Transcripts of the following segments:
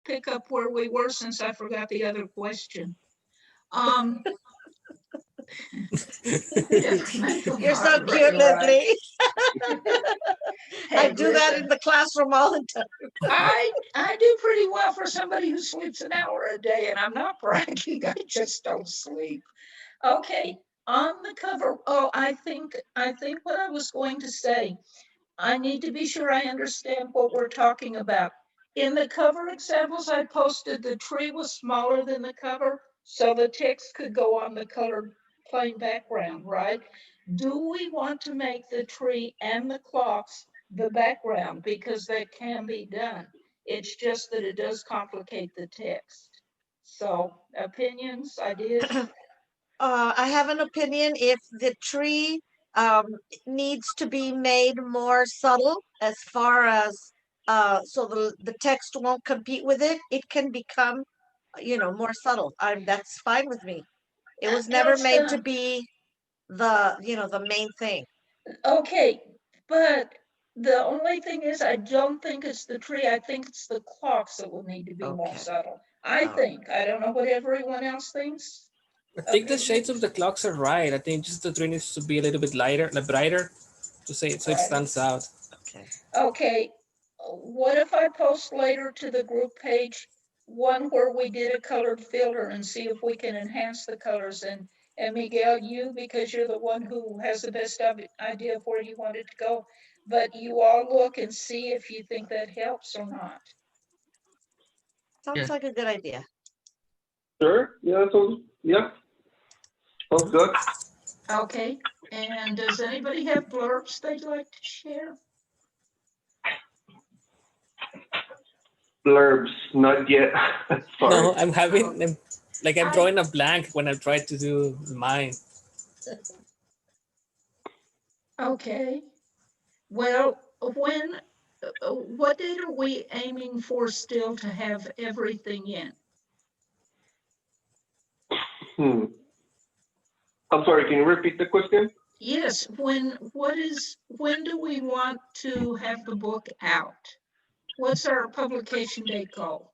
pick up where we were since I forgot the other question. You're so cute, Leslie. Hey, I do that in the classroom all the time. I do pretty well for somebody who sleeps an hour a day, and I'm not bragging. I just don't sleep. Okay, on the cover. Oh, I think what I was going to say. I need to be sure I understand what we're talking about. In the cover examples I posted, the tree was smaller than the cover, so the text could go on the colored plain background, right? Do we want to make the tree and the clocks the background? Because that can be done. It's just that it does complicate the text. So, opinions, ideas? I have an opinion. If the tree needs to be made more subtle as far as so the text won't compete with it, it can become, more subtle. That's fine with me. It was never made to Elsa, be the main thing. okay, but the only thing is, I don't think it's the tree. I think it's the clocks that will need to be more Okay. subtle. I think. I don't know what everyone else thinks. I think the shades of the clocks are right. I think just the tree needs to be a little bit lighter, like brighter, to say it so it stands out. Okay. Okay, what if I post later to the group page one where we did a colored filter and see if we can enhance the colors? And Miguel, you, because you're the one who has the best idea of where you want it to go, but you all look and see if you think that helps or not. Sounds like a good idea. Sure. Yeah. Sounds good. Okay, and does anybody have blurbs they'd like to share? Blurbs, not yet. Sorry. No, I'm drawing a blank when I try to do mine. Okay, well, what date are we aiming for still to have everything in? I'm sorry, can you repeat the question? Yes, when do we want to have the book out? What's our publication date goal?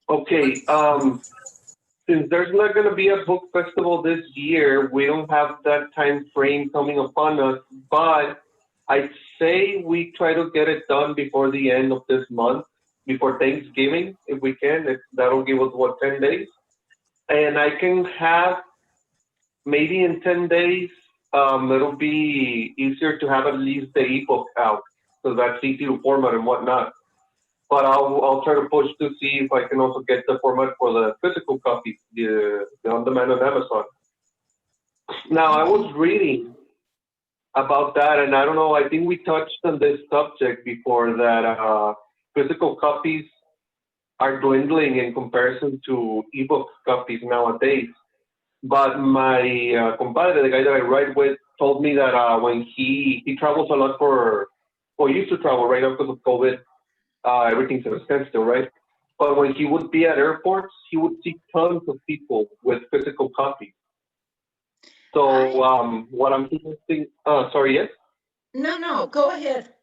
Okay, since there's not going to be a book festival this year, we don't have that time frame coming upon us, but I'd say we try to get it done before the end of this month, before Thanksgiving, if we can. That'll give us, 10 days? And I can have, maybe in 10 days, it'll be easier to have at least the ebook out, so that's easy to format and whatnot. But I'll try to push to see if I can also get the format for the physical copy, the on demand on Amazon. Now, I was reading about that, and I don't know, I think we touched on this subject before, that physical copies are dwindling in comparison to ebook copies nowadays. But my compadre, the guy that I write with, told me that when he travels a lot used to travel right now because of COVID, everything's at a standstill, right? But when he would be at airports, he would see tons of people with physical copies. So what I'm thinking, sorry, yes? No, go ahead.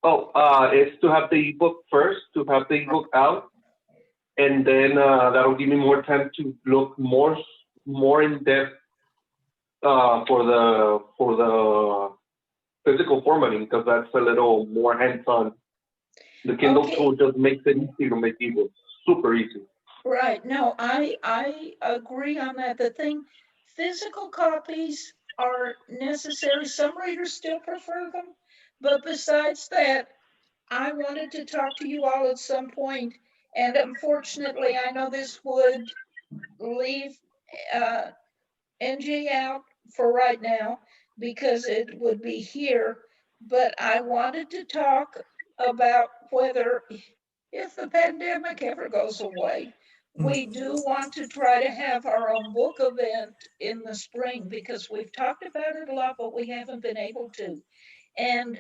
Oh, is to have the ebook first, to have the ebook out, and then that'll give me more time to look more in depth for the physical formatting, because that's a little more hands-on. The Kindle tool just makes it easy to make ebooks, super easy. Right. No, I agree on that. The thing, physical copies are necessary. Some readers still prefer them, but besides that, I wanted to talk to you all at some point, and unfortunately, I know this would leave NG out for right now because it would be here, but I wanted to talk about whether, if the pandemic ever goes away, we do want to try to have our own book event in the spring, because we've talked about it a lot, but we haven't been able to. And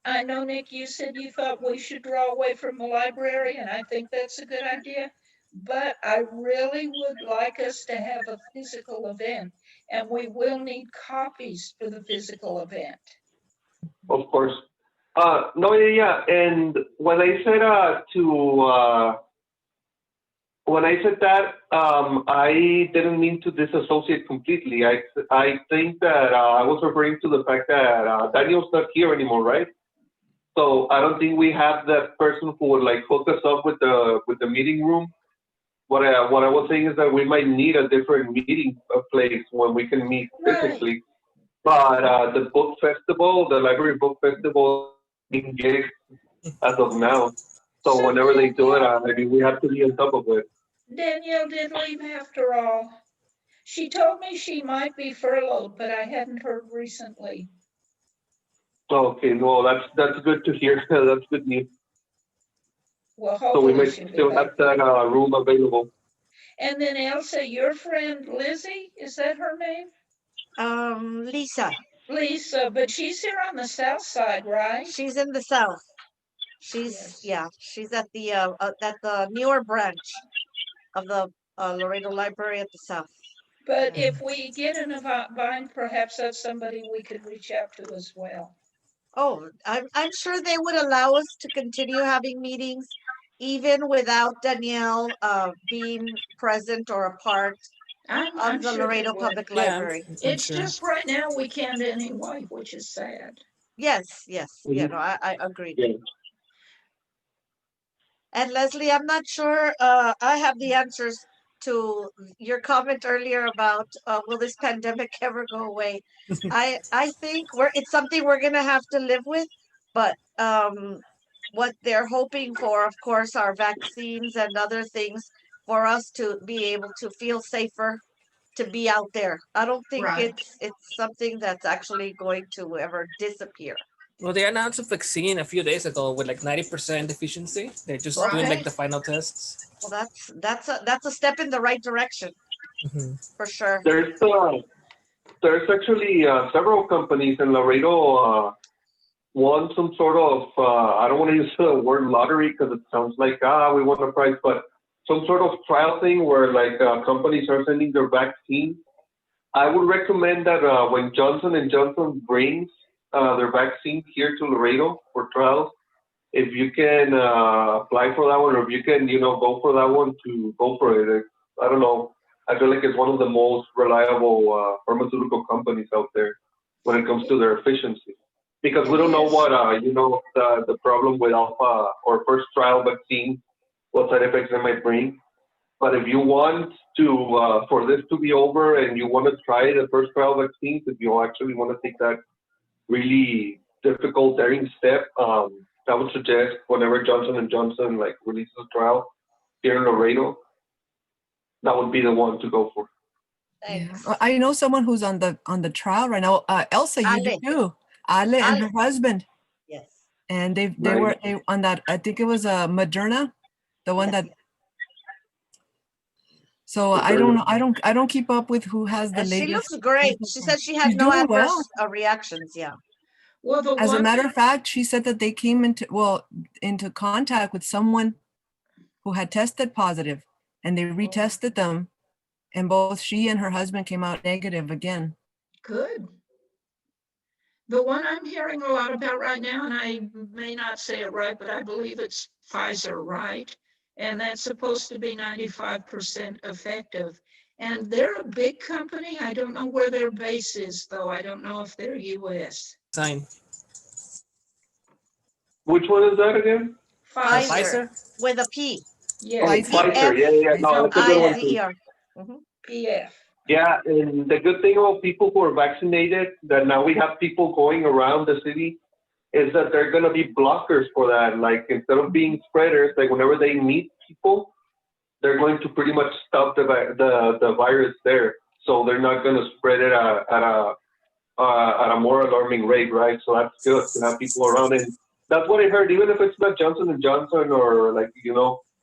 I know, Nick, you said you thought we should draw away from the library, and I think that's a good idea. But I really would like us to have a physical event, and we will need copies for the physical event. Of course. No, yeah, yeah. And when I said when I said that, I didn't mean to disassociate completely. I think that I was referring to the fact that Daniel's not here anymore, right? So I don't think we have that person who would like hook us up with the meeting room. What I was saying is that we might need a different meeting place when we can meet Right. physically. But the book festival, the library book festival, engaged as of now. So So whenever they do it, Danielle, I mean, we have to be on top of it. Danielle did leave after all. She told me she might be furloughed, but I hadn't heard recently. Okay, well, that's good to hear. That's good news. Well, So we hopefully might she'll be still have back. that room available. And then Elsa, your friend Lizzie, is that her name? Lisa, Lisa, but she's here on the south side, right? she's in the south. Yes. She's at the newer branch of the Laredo Library at the south. But Yeah. if we get in a bind, perhaps that's somebody we could reach out to as well. Oh, I'm sure they would allow us to continue having meetings even without Danielle being present or a part I'm of the sure they Laredo would. Public Yeah, Library. I'm It's sure. just right now we can't anyway, which is sad. Yes, yes, yeah, Mhm. no, I agreed. Yeah. And Leslie, I'm not sure I have the answers to your comment earlier about will this pandemic ever go away? I think it's something we're gonna have to live with, but what they're hoping for, of course, are vaccines and other things for us to be able to feel safer to be out there. I don't think Right. it's something that's actually going to ever disappear. Well, they announced a vaccine a few days ago with like 90% efficiency. They're just doing like Right. the final tests. Well, that's a step in the right direction Mhm. for sure. There's actually several companies in Laredo won some sort of I don't want to use the word lottery because it sounds like we won a prize, but some sort of trial thing where like companies are sending their vaccine. I would recommend that when Johnson and Johnson brings their vaccine here to Laredo for trials, if you can apply for that one, or if you can, go for that one, to go for it. I don't know. I feel like it's one of the most reliable pharmaceutical companies out there when it comes to their efficiency. Because we It don't know is. what, the problem with alpha or first trial vaccine, what side effects they might bring. But if you want to, for this to be over and you want to try the first trial vaccines, if you actually want to take that really difficult, daring step, I would suggest whenever Johnson and Johnson like releases a trial here in Laredo, that would be the one to go for. Yeah. Thanks. Well, I know someone who's on the trial right now. Elsa, you do Ale. too. Ale and Ale. her husband, Yes. and they Right. were on that. I think it was Moderna, the one Yes. that. So I don't know. I don't keep up with who has the And she latest. looks great. She said she had She's no doing well. adverse reactions. Yeah. Well, the As a one matter of fact, she said that they came into contact with someone who had tested positive, and they retested them, and both she and her husband came out negative again. good. The one I'm hearing a lot about right now, and I may not say it right, but I believe it's Pfizer, right? And that's supposed to be 95% effective. And they're a big company. I don't know where their base is, though. I don't know if they're US. Sign. Which one is that again? Pfizer Pfizer? with a P. Yes, Pfizer. Pfizer. Yeah. No, that's a good one too. Pfizer. Mhm. PF. Yeah, and the good thing about people who are vaccinated, that now we have people going around the city, is that they're going to be blockers for that. Like, instead of being spreaders, like whenever they meet people, they're going to pretty much stop the virus there. So they're not going to spread it at a more alarming rate, right? So that's good to have people around. And that's what I heard, even if it's not Johnson and Johnson or like,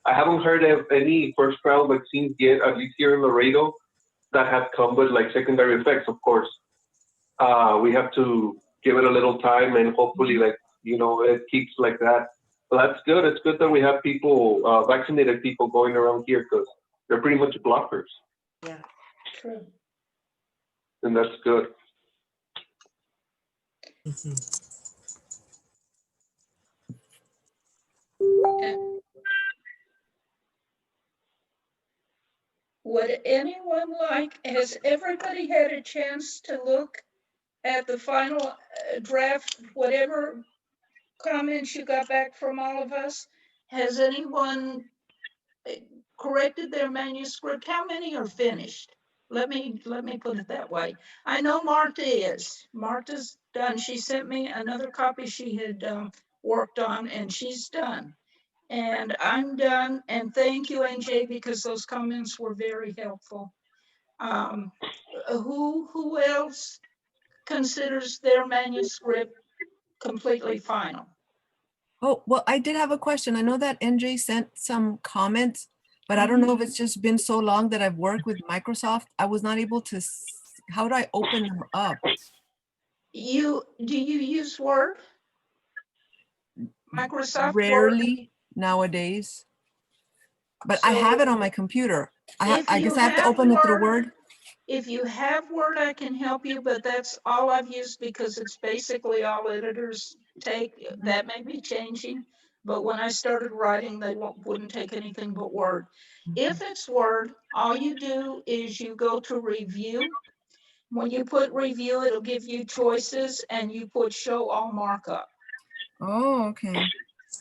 I haven't heard of any first trial vaccines yet, at least here in Laredo, that have come with like secondary effects, of course. We have to give it a little time and hopefully it keeps like that. So that's good. It's good that we have people, vaccinated people going around here because they're pretty much blockers. Yeah. True. And that's good. Mhm. And would anyone like, has everybody had a chance to look at the final draft, whatever comments you got back from all of us? Has anyone corrected their manuscript? How many are finished? Let me put it that way. I know Marta is. Marta's done. She sent me another copy she had worked on, and she's done. And I'm done. And thank you, NJ, because those comments were very helpful. Who else considers their manuscript completely final? Oh, well, I did have a question. I know that NJ sent some comments, but I don't know if it's just been so long that I've worked with Microsoft. I was not able to, how do I open them up? Do you use Word? Microsoft Word? Rarely nowadays, but I have it on my computer. I guess I have to open it through Word. If you have Word, I can help you, but that's all I've used because it's basically all editors take. That may be changing, but when I started writing, they wouldn't take anything but Word. If it's Word, all you do is you go to review. When you put review, it'll give you choices and you put show all markup. Oh, okay.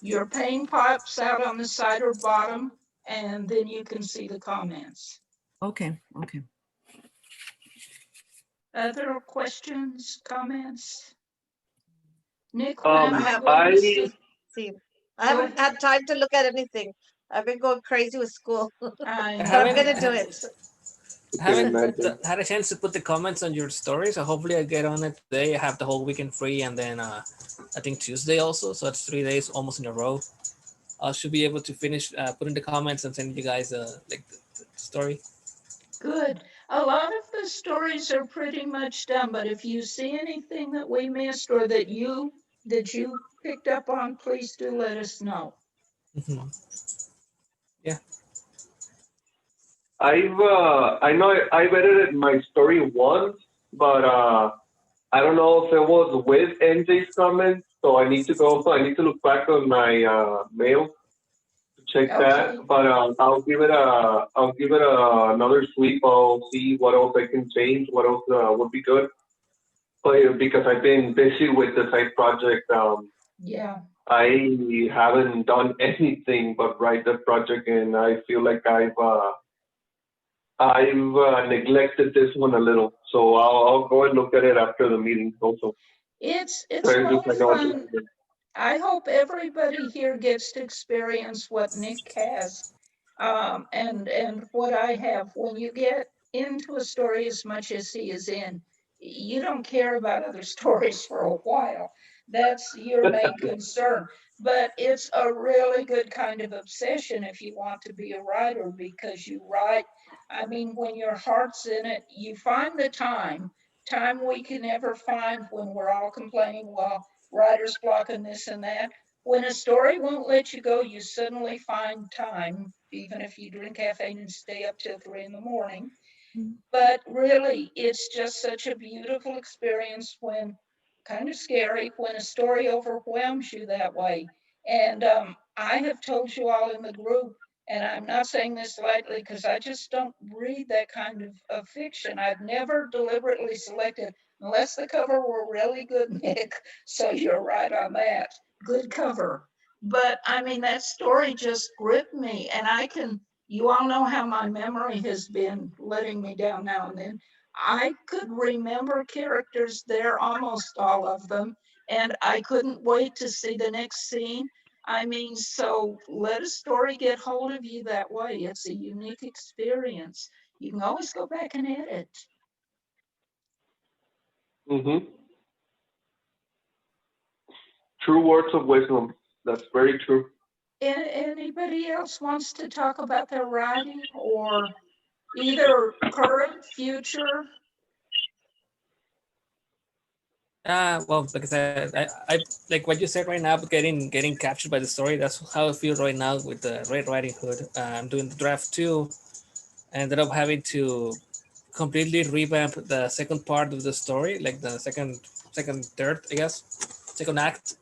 Your pane pops out on the side or bottom, and then you can see the comments. Okay, okay. Other questions, comments? Nick, I haven't had time to look at anything. I've been going crazy with school. I'm gonna do it. I haven't had a chance to put the comments on your story, so hopefully I get on it today. I have the whole weekend free, and then I think Tuesday also, so it's 3 days almost in a row. I should be able to finish putting the comments and send you guys like the story. Good. A lot of the stories are pretty much done, but if you see anything that we missed or that you picked up on, please do let us know. Yeah. I know I've edited my story once, but I don't know if it was with NJ's comments, so I need to look back on my mail to check that. But I'll give it another sweep. I'll see what else I can change, what else would be good. But because I've been busy with the side project, Yeah. I haven't done anything but write the project, and I feel like I've neglected this one a little, so I'll go and look at it after the meeting also. It's a lot of fun. I hope everybody here gets to experience what Nick has and what I have. When you get into a story as much as he is in, you don't care about other stories for a while. That's your main concern. But it's a really good kind of obsession if you want to be a writer, because you write, I mean, when your heart's in it, you find the time we can never find when we're all complaining, well, writer's block and this and that. When a story won't let you go, you suddenly find time, even if you drink caffeine and stay up till 3 a.m. But really, it's just such a beautiful experience when, kind of scary, when a story overwhelms you that way. And I have told you all in the group, and I'm not saying this lightly because I just don't read that kind of fiction. I've never deliberately selected, unless the cover were really good, Nick. So you're right on that. Good cover. But I mean, that story just gripped me, and you all know how my memory has been letting me down now and then. I could remember characters there, almost all of them, and I couldn't wait to see the next scene. I mean, so let a story get hold of you that way. It's a unique experience. You can always go back and edit. True words of wisdom. That's very true. Anybody else wants to talk about their writing, or either current, future? Well, because I like what you said right now, but getting captured by the story. That's how I feel right now with the Red Riding Hood. I'm doing the draft 2. I ended up having to completely revamp the second part of the story, like the second third, I guess, second act.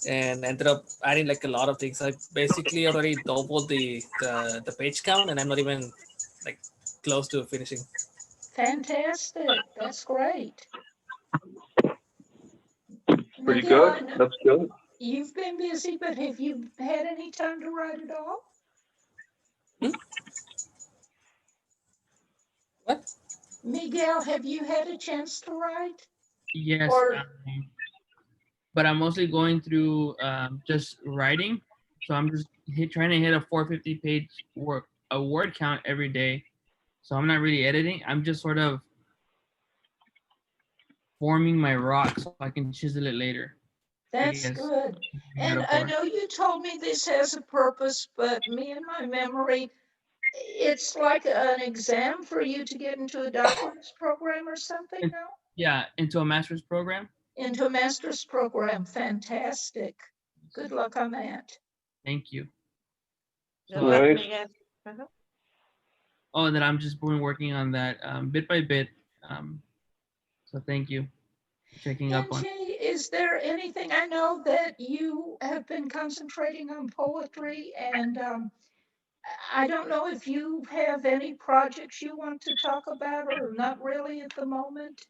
and ended up adding like a lot of things. I basically already doubled the page count, and I'm not even like close to finishing. Fantastic. That's great. Pretty Miguel, I good. know That's good. you've been busy, but have you had any time to write at all? What? Miguel, have you had a chance to write? Yes, Or but I'm mostly going through just writing. So I'm just trying to hit a 450 page word count every day. So I'm not really editing. I'm just sort of forming my rock so I can chisel it later. that's Yes, good. And I metaphor. know you told me this has a purpose, but me and my memory, it's like an exam for you to get into a doctorate program or something, no? Yeah, into a master's program. Into a master's program. Fantastic. Good luck on that. Thank you. Good So, luck, Nice. Miguel. Uh-huh. oh, that I'm just been working on that bit by bit. So thank you for checking up on. Angie, is there anything, I know that you have been concentrating on poetry, and I don't know if you have any projects you want to talk about or not really at the moment.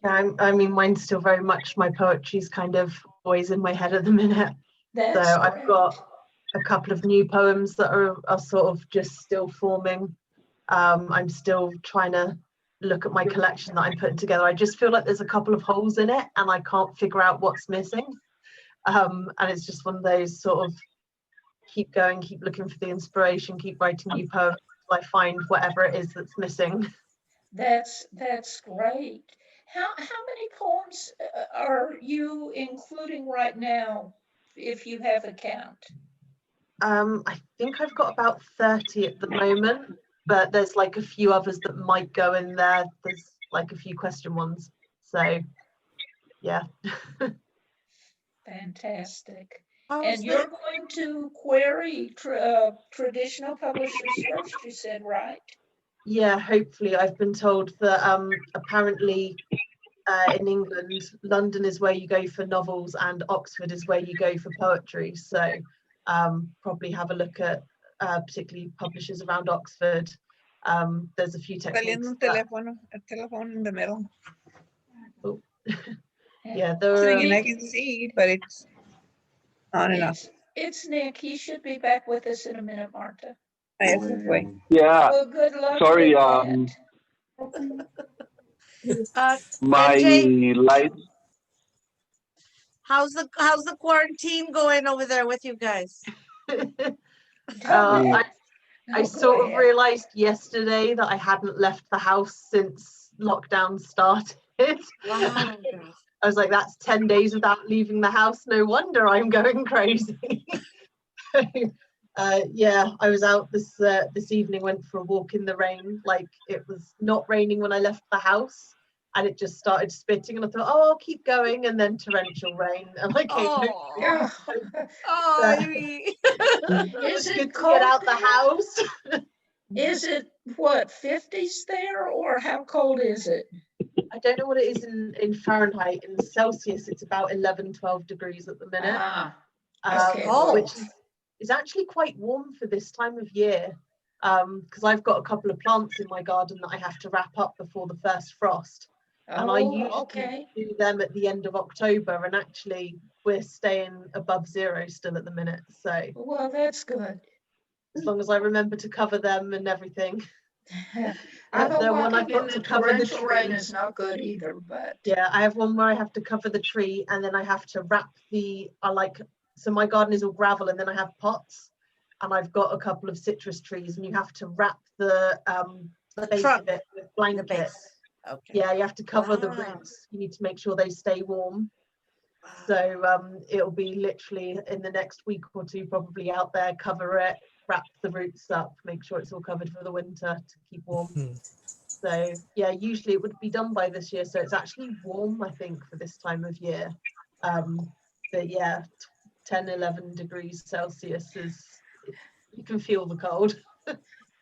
Yeah, I mean, mine's still very much my poetry's kind of always in my head at the minute. So That's I've great. got a couple of new poems that are sort of just still forming. I'm still trying to look at my collection that I'm putting together. I just feel like there's a couple of holes in it and I can't figure out what's missing. And it's just one of those sort of keep going, keep looking for the inspiration, keep writing new poems till I find whatever it is that's missing. That's great. How many poems are you including right now, if you have a count? I think I've got about 30 at the moment, but there's like a few others that might go in there. There's like a few question ones. So yeah. Fantastic. How's And the- you're going to query traditional publishers first, you said, right? Yeah, hopefully. I've been told that apparently in England, London is where you go for novels and Oxford is where you go for poetry. So probably have a look at particularly publishers around Oxford. There's a few techniques. A telephone in the middle. Yeah, there Sitting are, I can see, but it's not enough. It's Nick. He should be back with us in a minute, Marta. I have to wait. Yeah. Well, good luck. Sorry, with that. my NJ, light. how's the quarantine going over there with you guys? I No, go sort of ahead. realized yesterday that I hadn't left the house since lockdown started. Wow. I was like, that's 10 days without leaving the house. No wonder I'm going crazy. Yeah, I was out this evening, went for a walk in the rain. Like it was not raining when I left the house and it just started spitting and I thought, oh, I'll keep going, and then torrential rain and I came home. Yeah. Oh, Is Good it to cold get out the there? house. Is it what, 50s there, or how cold is it? I don't know what it is in Fahrenheit. In Celsius, it's about 11, 12 degrees at the minute. Okay. Which is actually quite warm for this time of year, because I've got a couple of plants in my garden that I have to wrap up before the first frost. And I usually do them at the end of October, and actually we're staying above zero still at the minute. So Well, that's good. as long as I remember to cover them and everything. Although The one I've walking got in to the cover the torrential rain tree. is not good either, but. Yeah, I have one where I have to cover the tree and then I have to wrap so my garden is all gravel and then I have pots and I've got a couple of citrus trees and you have to wrap the base trunk, of it with the blanket. base. Okay. Yeah, you have to cover the Wow. roots. You need to make sure they stay warm. So it'll be literally in the next week or two probably out there, cover it, wrap the roots up, make sure it's all covered for the winter to keep warm. So yeah, usually it would be done by this year. So it's actually warm, I think, for this time of year. But yeah, 10, 11 degrees Celsius you can feel the cold.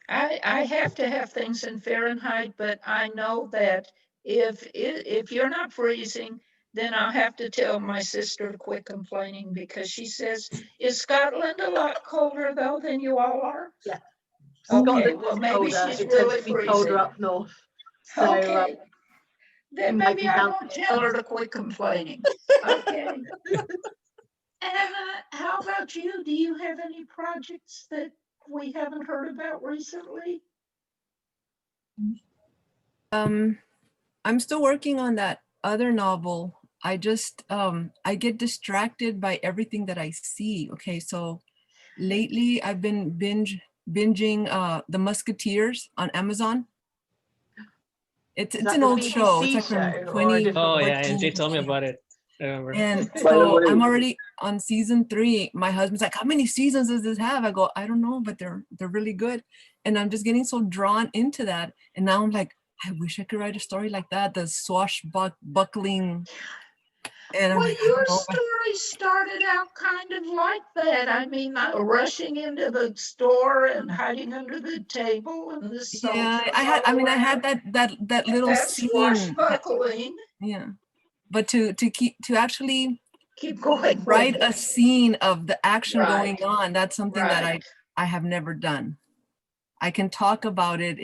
I have to have things in Fahrenheit, but I know that if you're not freezing, then I'll have to tell my sister to quit complaining because she says, is Scotland a lot colder though than you all are? Yeah. Okay, Scotland well is maybe colder. she's It really tends to be colder freezing. up north. So Okay, then might maybe be I down won't to tell her to quit complaining. Okay. And how about you? Do you have any projects that we haven't heard about recently? I'm still working on that other novel. I just I get distracted by everything that I see. Okay, so lately I've been binging The Musketeers on Amazon. It's that an the old show. It's BBC like from show or a different Oh one? yeah, and 2014. Jay told me about it. I remember. And By the so I'm way, already on season 3. My husband's like, how many seasons does this have? I go, I don't know, but they're really good. And I'm just getting so drawn into that. And now I'm like, I wish I could write a story like that, the swashbuckling. And I'm Well, like, I your don't know. story started out kind of like that. I mean, rushing into the store and hiding under the table and the Yeah, soldiers I had around. that little That's scene. swashbuckling. Yeah. But to actually Keep going. write a scene of the action going Right. on, that's something that Right. I have never done. I can talk about it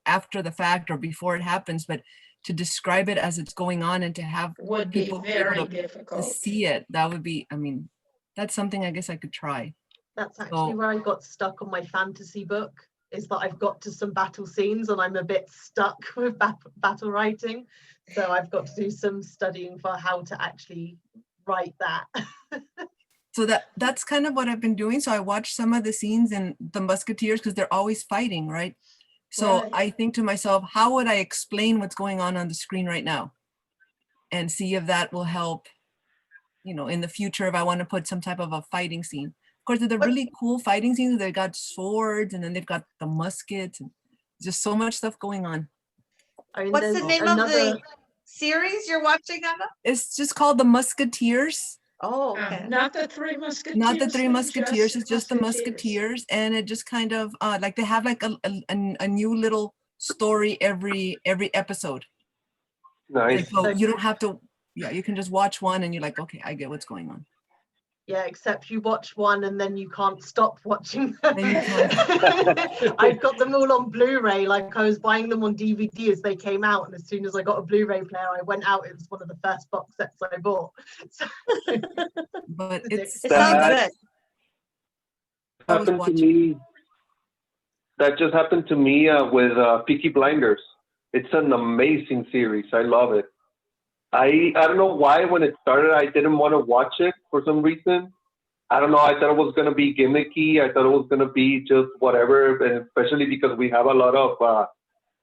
after the fact or before it happens, but to describe it as it's going on and to have Would be people be able very to difficult. see it, that would be, I mean, that's something I guess I could try. That's actually where I got stuck on my fantasy book, is that I've got to some battle scenes and I'm a bit stuck with battle writing. So I've got to do some studying for how to actually write that. So that's kind of what I've been doing. So I watch some of the scenes in The Musketeers because they're always fighting, right? So Right. I think to myself, how would I explain what's going on the screen right now? And see if that will help, in the future, if I want to put some type of a fighting scene. Of course, they're really cool fighting scenes. They got swords and then they've got the muskets and just so much stuff going on. I mean, What's the there's name of the series you're watching, Anna? It's just called The Musketeers. Oh, okay. Not the Three Musketeers. Not the Three thing, Musketeers, it's just the Musketeers. And it just kind of like they have like a new little story every episode. nice. And so you don't have to, you can just watch one and you're like, okay, I get what's going on. Yeah, except you watch one and then you can't stop watching them. Then you can't. I've got them all on Blu-ray. Like I was buying them on DVD as they came out, and as soon as I got a Blu-ray player, I went out. It was one of the first box sets I bought. So, But It sounds good. Happened to me. That just happened to me with Peaky Blinders. It's an amazing series. I love it. I don't know why when it started I didn't want to watch it for some reason. I don't know. I thought it was gonna be gimmicky. I thought it was gonna be just whatever, and especially because we have a lot of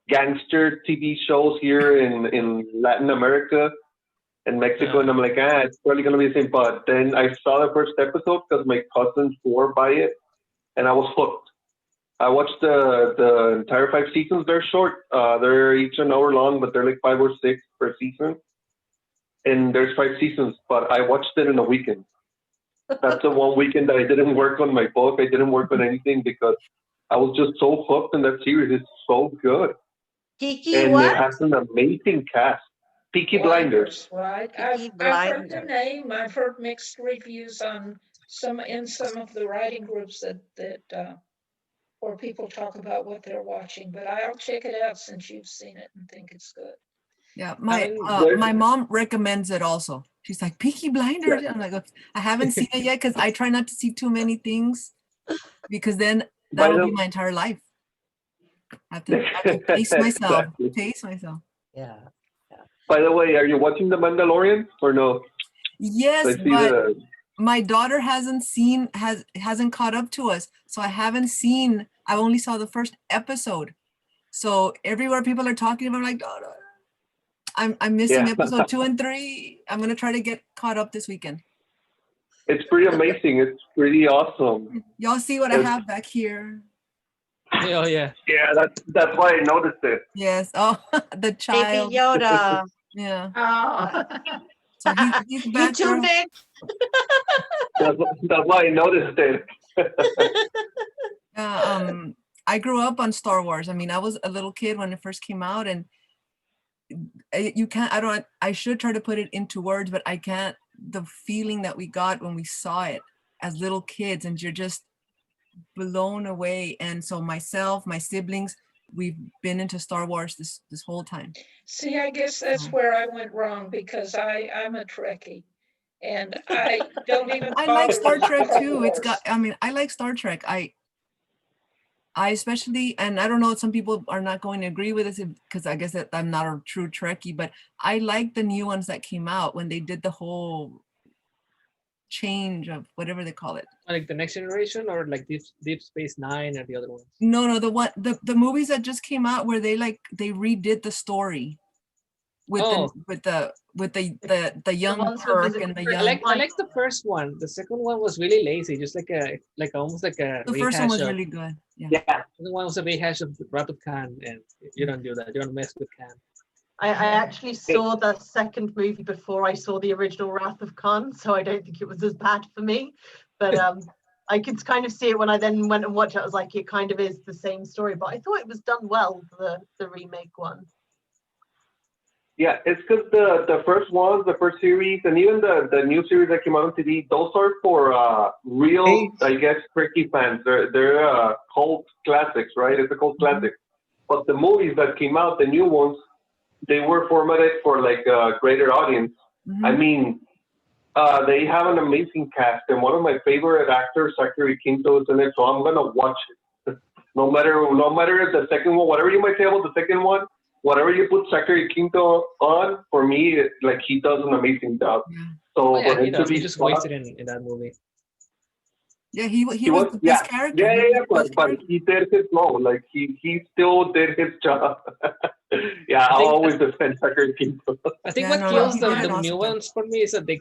gangster TV shows here in Latin America and Mexico, and I'm like, it's probably gonna be the same. But then I saw the first episode because my cousin swore by it, and I was hooked. I watched the entire 5 seasons. They're short. They're each an hour long, but they're like 5 or 6 per season. And there's 5 seasons, but I watched it in a weekend. That's the one weekend that I didn't work on my book. I didn't work on anything because I was just so hooked in that series. It's so good. Peaky And what? it has an amazing cast. Peaky Blinders. Right. Peaky I've heard the Blinders. name. I've heard mixed reviews on some of the writing groups that where people talk about what they're watching. But I'll check it out since you've seen it and think it's good. Yeah, my mom recommends it also. She's like, Peaky Blinders. I'm like, okay, I haven't seen it yet because I try not to see too many things because then that will be my entire life. I have to pace myself. Exactly. Pace myself. Yeah. By the way, are you watching The Mandalorian or no? Yes, I see but my daughter hasn't caught up to us. So I only saw the first episode. So everywhere people are talking about, like, oh, no. I'm missing episode 2 and 3. I'm gonna try to get caught up this weekend. It's pretty amazing. It's pretty awesome. Y'all see what I have back here? Oh yeah. Yeah, that's why I noticed it. Yes. Oh, the child. Baby Yoda. Yeah. Oh. So he's You back too, there. Nick? That's why I noticed it. I grew up on Star Wars. I mean, I was a little kid when it first came out, and you can't, I should try to put it into words, but I can't. The feeling that we got when we saw it as little kids, and you're just blown away. And so myself, my siblings, we've been into Star Wars this whole time. See, I guess that's where I went wrong, because I'm a Trekkie, and I don't even. I like Star bother Trek with too. It's got, Wars. I mean, I like Star Trek. I especially, and I don't know, some people are not going to agree with this because I guess that I'm not a true Trekkie, but I like the new ones that came out when they did the whole change of whatever they call it. Like the Next Generation, or like Deep Space Nine, or the other ones? No, the movies that just came out where they redid the story with Oh. the young ones with Kirk the- and the I young. like the first one. The second one was really lazy, just like almost like a The first one rehash was of- really good. Yeah. Yeah. The one was a rehash of Wrath of Khan, and you don't do that. You don't mess with Khan. I actually saw the second movie before I saw the original Wrath of Khan, so I don't think it was as bad for me. But I could kind of see it when I then went and watched it. I was like, it kind of is the same story, but I thought it was done well, the remake one. Yeah, it's because the first ones, the first series, and even the new series that came out on TV, those are for real, I guess, Trekkie fans. They're cult classics, right? It's a cult classic. But the movies that came out, the new ones, they were formatted for like a greater audience. I mean, they have an amazing cast, and one of my favorite actors, Zachary Quinto, is in it, so I'm gonna watch it. no matter if the second one, whatever you might say about the second one, whatever you put Zachary Quinto on, for me, like he does an amazing job. Yeah. So Oh, yeah, for he him to does. be He just Spock- wasted in that movie. Yeah, he was the best character. He was the best but character. he did his role. Like he still did his job. Yeah, I'll think always defend Zachary Quinto. I think Yeah, what no, kills he did an the awesome new job. ones for me is that they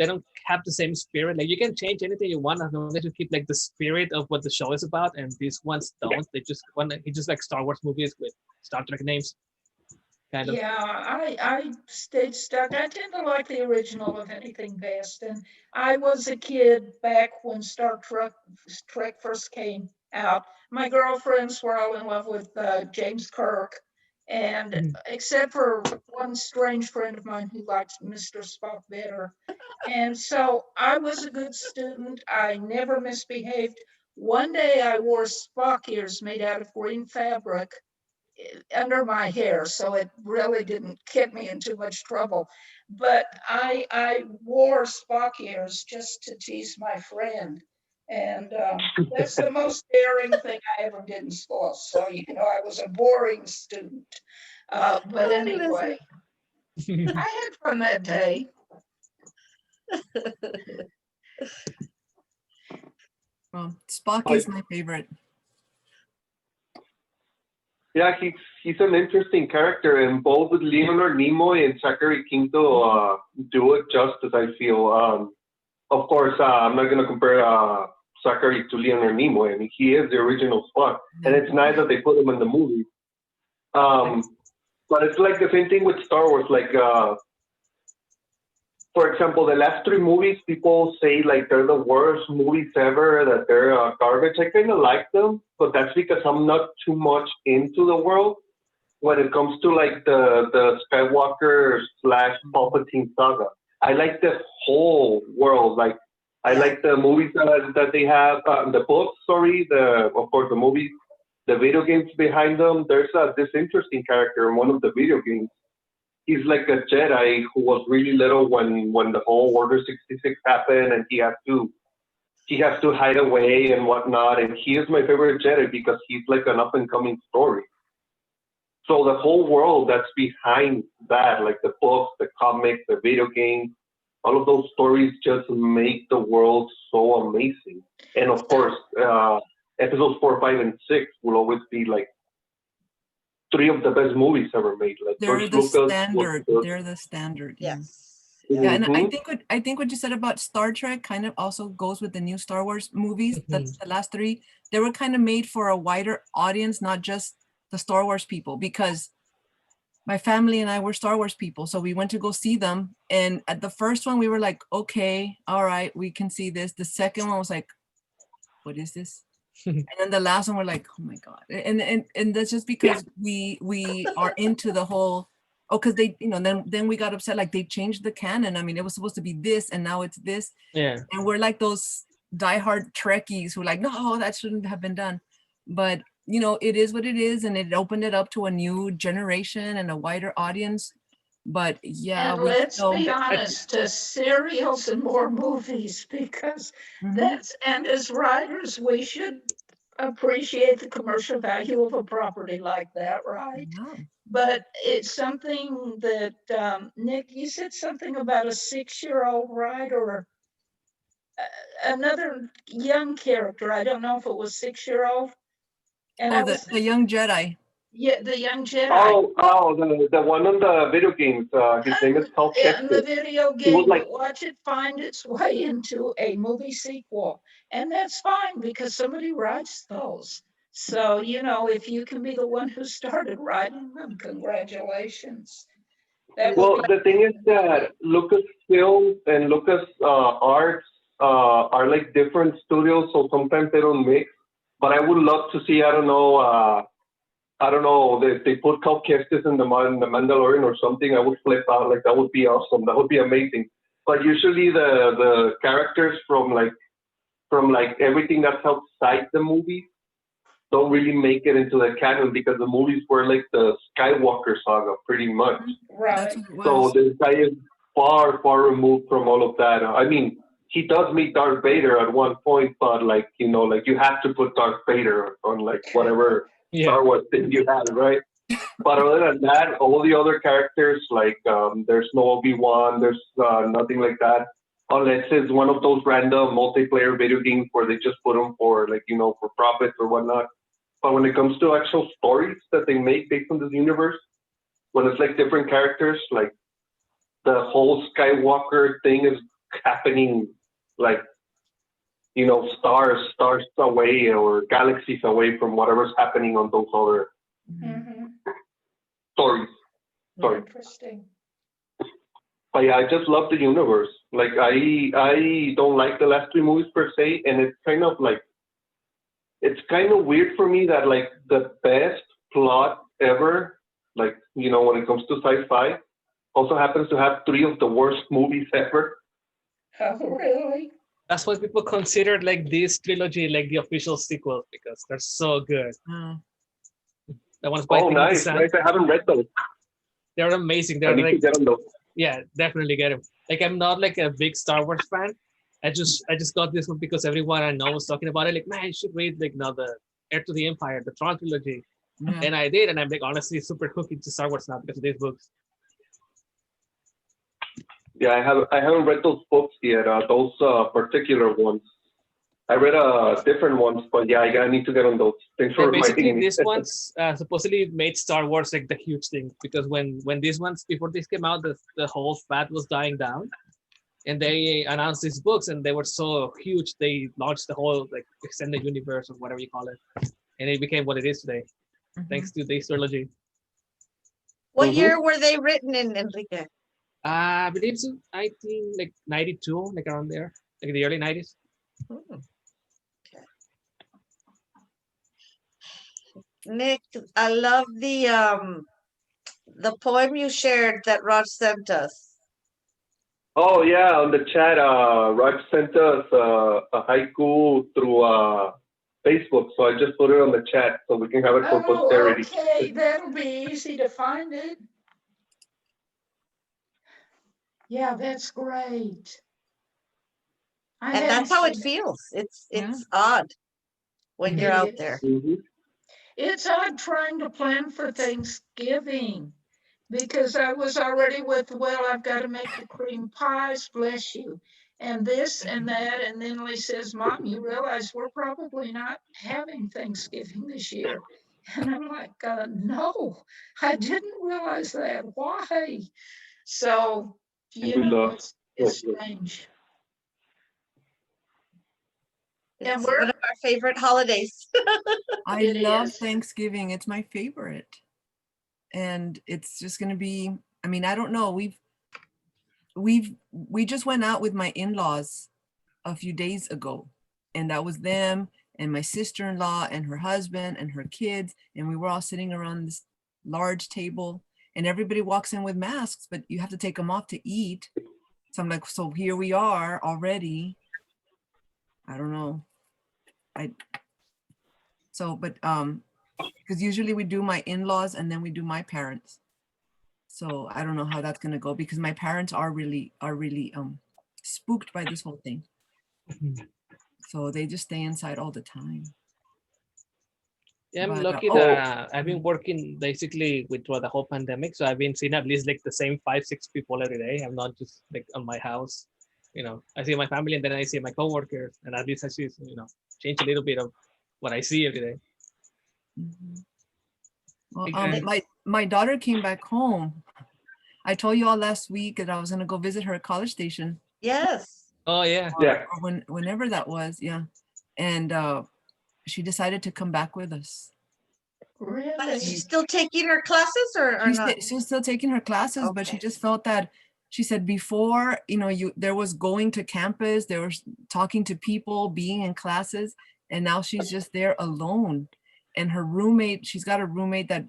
don't have the same spirit. Like you can change anything you want as long as you keep like the spirit of what the show is about, and these ones don't. They just it's just like Star Wars movies with Star Trek names. Kind of. Yeah, I stayed stuck. I tend to like the original of anything best. And I was a kid back when Star Trek first came out. My girlfriends were all in love with James Kirk. And except for one strange friend of mine who liked Mr. Spock better. And so I was a good student. I never misbehaved. One day I wore Spock ears made out of green fabric under my hair, so it really didn't get me in too much trouble. But I wore Spock ears just to tease my friend. And that's the most daring thing I ever did in school. So, I was a boring student. But anyway, I had fun that day. Well, Spock is my favorite. Yeah, he's an interesting character, and both with Leonard Nimoy and Zachary Quinto do it justice, I feel. Of course, I'm not going to compare Zachary to Leonard Nimoy. I mean, he is the original Spock, and it's nice that they put him in the movie. But it's like the same thing with Star Wars. Like, for example, the last three movies, people say like they're the worst movies ever, that they're garbage. I kind of like them, but that's because I'm not too much into the world when it comes to like the Skywalker / Palpatine saga. I like the whole world. Like I like the movies that they have, the books. Sorry, of course the movies, the video games behind them. There's this interesting character in one of the video games. He's like a Jedi who was really little when the whole Order 66 happened, and he has to hide away and whatnot. And he is my favorite Jedi because he's like an up and coming story. So the whole world that's behind that, like the books, the comics, the video games, all of those stories just make the world so amazing. And of course, episodes 4, 5, and 6 will always be like 3 of the best movies ever made. Like They're George the Lucas standard. was They're the standard. Yeah. Yes. Yeah, and Mhm. I think what you said about Star Trek kind of also goes with the new Star Wars movies. The last 3, they were kind of made for a wider audience, not just the Star Wars people, because my family and I were Star Wars people. So we went to go see them. And at the first one, we were like, okay, all right, we can see this. The second one was like, what is this? And then the last one, we're like, oh my God. And that's just because we are into the whole, oh, because they, you know, then we got upset, like they changed the canon. I mean, it was supposed to be this and now it's this. Yeah. And we're like those diehard Trekkies who are like, no, that shouldn't have been done. But, you know, it is what it is. And it opened it up to a new generation and a wider audience. But yeah, And we let's still, be honest, to serials and more movies, because that's, and as writers, we should appreciate the commercial value of a property like that, right? yeah. But it's something that, Nick, you said something about a 6-year-old, right? Or another young character. I don't know if it was 6-year-old. And I Oh, was, the young Jedi. yeah, the young Jedi. The one on the video games. His name is Cal In the Kestis. video He was game, like, but watch it find its way into a movie sequel. And that's fine because somebody writes those. So, you know, if you can be the one who started writing them, congratulations. That would well, be, the thing is that Lucasfilm and Lucas Arts are like different studios, so sometimes they don't mix. But I would love to see, I don't know, they put Cal Kestis in the Mandalorian or something. I would flip out. Like that would be awesome. That would be amazing. But usually the characters from everything that's outside the movie don't really make it into the canon because the movies were like the Skywalker saga pretty much. That's right. what it So was. this guy is far, far removed from all of that. I mean, he does meet Darth Vader at one point, but like, you know, like you have to put Darth Vader on like whatever Yeah. Star Wars thing you have, right? But other than that, all the other characters, like there's no Obi-Wan, there's nothing like that. Unless it's one of those random multiplayer video games where they just put them for like, you know, for profits or whatnot. But when it comes to actual stories that they make based on this universe, when it's like different characters, like the whole Skywalker thing is happening like, you know, stars away or galaxies away from whatever's happening on those other Mhm. stories. Sorry. Interesting. But yeah, I just love the universe. Like I don't like the last 3 movies per se, and it's kind of weird for me that like the best plot ever, like, you know, when it comes to sci-fi, also happens to have 3 of the worst movies ever. Oh, really? That's why people consider like this trilogy like the official sequel because they're so good. Oh. That one's by Oh, Timothy nice. Zahn. Nice. I haven't read those. They're amazing. I They're need to like, get on those. yeah, definitely get them. Like I'm not like a big Star Wars fan. I just got this one because everyone I know was talking about it. Like, man, you should read like the Heir to the Empire, the Tron trilogy. Yeah. And I did, and I'm like honestly super hooked into Star Wars now because of these books. Yeah, I haven't read those books yet. Those particular ones. I read different ones, but yeah, I need to get on those. Thanks for Yeah, reminding basically, me. these ones supposedly made Star Wars like the huge thing because when these ones before these came out, the whole fad was dying down, and they announced these books, and they were so huge they launched the whole like extended universe or whatever you call it, and it became what it is today, thanks to this trilogy. What year were they written in, Enrique? I believe it's I think like 92, like around there, like the early 90s. Nick, I love the poem you shared that Raj sent us. Oh yeah, on the chat, Raj sent us a haiku through Facebook, so I just put it on the chat so we can have it for Oh, posterity. okay. That'll be easy to find it. Yeah, that's great. And that's how it feels. It's odd when you're out there. It's odd trying to plan for Thanksgiving because I was already with, well, I've got to make the cream pies, bless you, and this and that. And then Lee says, Mom, you realize we're probably not having Thanksgiving this year. And I'm like, no, I didn't realize that. Why? So, you know, it's strange. It's one of our favorite holidays. I love Thanksgiving. It's my favorite. And it's just going to be, I mean, I don't know. We just went out with my in-laws a few days ago, and that was them and my sister-in-law and her husband and her kids. And we were all sitting around this large table, and everybody walks in with masks, but you have to take them off to eat. So I'm like, so here we are already. I don't know. Because usually we do my in-laws and then we do my parents. So I don't know how that's gonna go, because my parents are really spooked by this whole thing. So they just stay inside all the time. Yeah, I'm But, lucky that I've been working basically throughout the whole pandemic. So I've been seeing at least like the same 5-6 people every day. I'm not just like on my house. You know, I see my family and then I see my coworkers, and at least I see, you know, change a little bit of what I see every day. Mhm. Well, Okay. my daughter came back home. I told you all last week that I was gonna go visit her at College Station. Yes. Oh yeah. Yeah. Or whenever that was, yeah. And she decided to come back with us. But is she Really? still taking her classes or not? She was still taking her classes, but she Okay. just felt that, she said before, you know, there was going to campus, there was talking to people, being in classes, and now she's just there alone. And her roommate, she's got a roommate that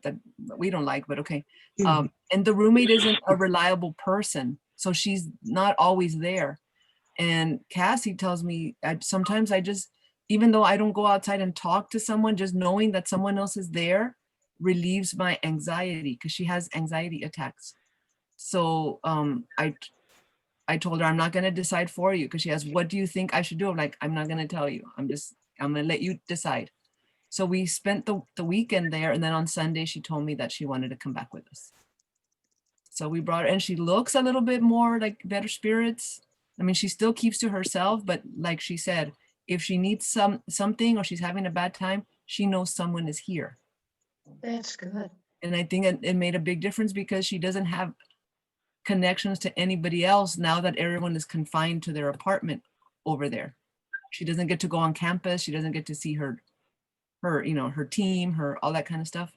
we don't like, but okay. And the roommate isn't a reliable person, so she's not always there. And Cassie tells me, sometimes I just, even though I don't go outside and talk to someone, just knowing that someone else is there relieves my anxiety, because she has anxiety attacks. So I told her, I'm not going to decide for you, because she asked, what do you think I should do? I'm like, I'm not going to tell you. I'm going to let you decide. So we spent the weekend there, and then on Sunday she told me that she wanted to come back with us. So we brought her, and she looks a little bit more like better spirits. I mean, she still keeps to herself, but like she said, if she needs something or she's having a bad time, she knows someone is here. That's good. And I think it made a big difference, because she doesn't have connections to anybody else now that everyone is confined to their apartment over there. She doesn't get to go on campus. She doesn't get to see her team, all that kind of stuff.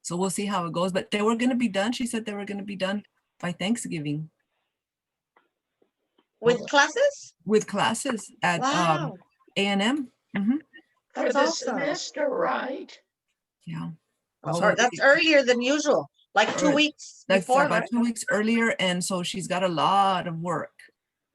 So we'll see how it goes, but they were going to be done. She said they were going to be done by Thanksgiving With classes? with classes at Wow. A&M. Mhm. For That's the awesome. semester, right? Yeah. Oh, So that's earlier than usual, like 2 Right. weeks That's before, about right? 2 weeks earlier. And so she's got a lot of work,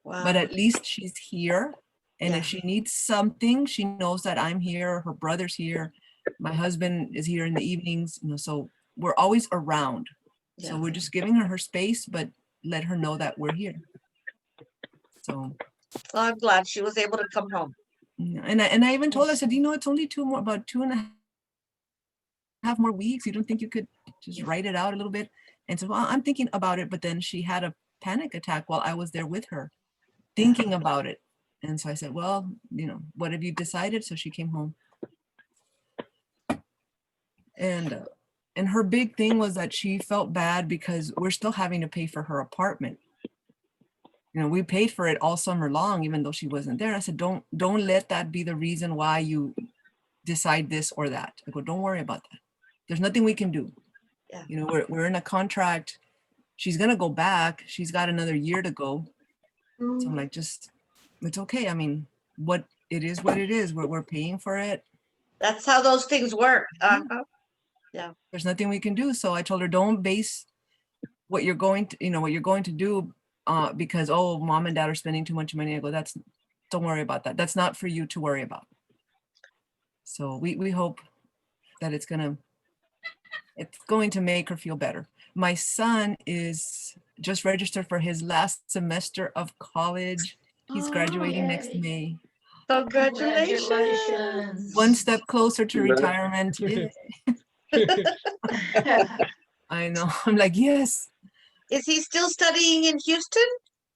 but Wow. at least she's here. And Yeah. if she needs something, she knows that I'm here, her brother's here, my husband is here in the evenings, so we're always around. So Yeah. we're just giving her space, but let her know that we're here. So, Well, I'm glad she was able to come home. yeah, and I even told her, I said, it's only about 2.5 more weeks. You don't think you could just write it out a little bit? And so, well, I'm thinking about it, but then she had a panic attack while I was there with her, thinking about it. And so I said, well, what have you decided? So she came home. And her big thing was that she felt bad because we're still having to pay for her apartment. We paid for it all summer long, even though she wasn't there. I said, don't let that be the reason why you decide this or that. I go, don't worry about that. There's nothing we can do. Yeah. We're in a contract. She's gonna go back. She's got another year to go. So I'm like, it's okay. I mean, what it is. We're paying for it. That's how those things work. There's nothing we can do. So I told her, don't base what you're going to do because, oh, mom and dad are spending too much money. I go, don't worry about that. That's not for you to worry about. So we hope that it's going to make her feel better. My son is just registered for his last semester of college. He's graduating next Yay. May. Congratulations. Congratulations. One step closer to retirement. Yay. I know. I'm like, yes. Is he still studying in Houston?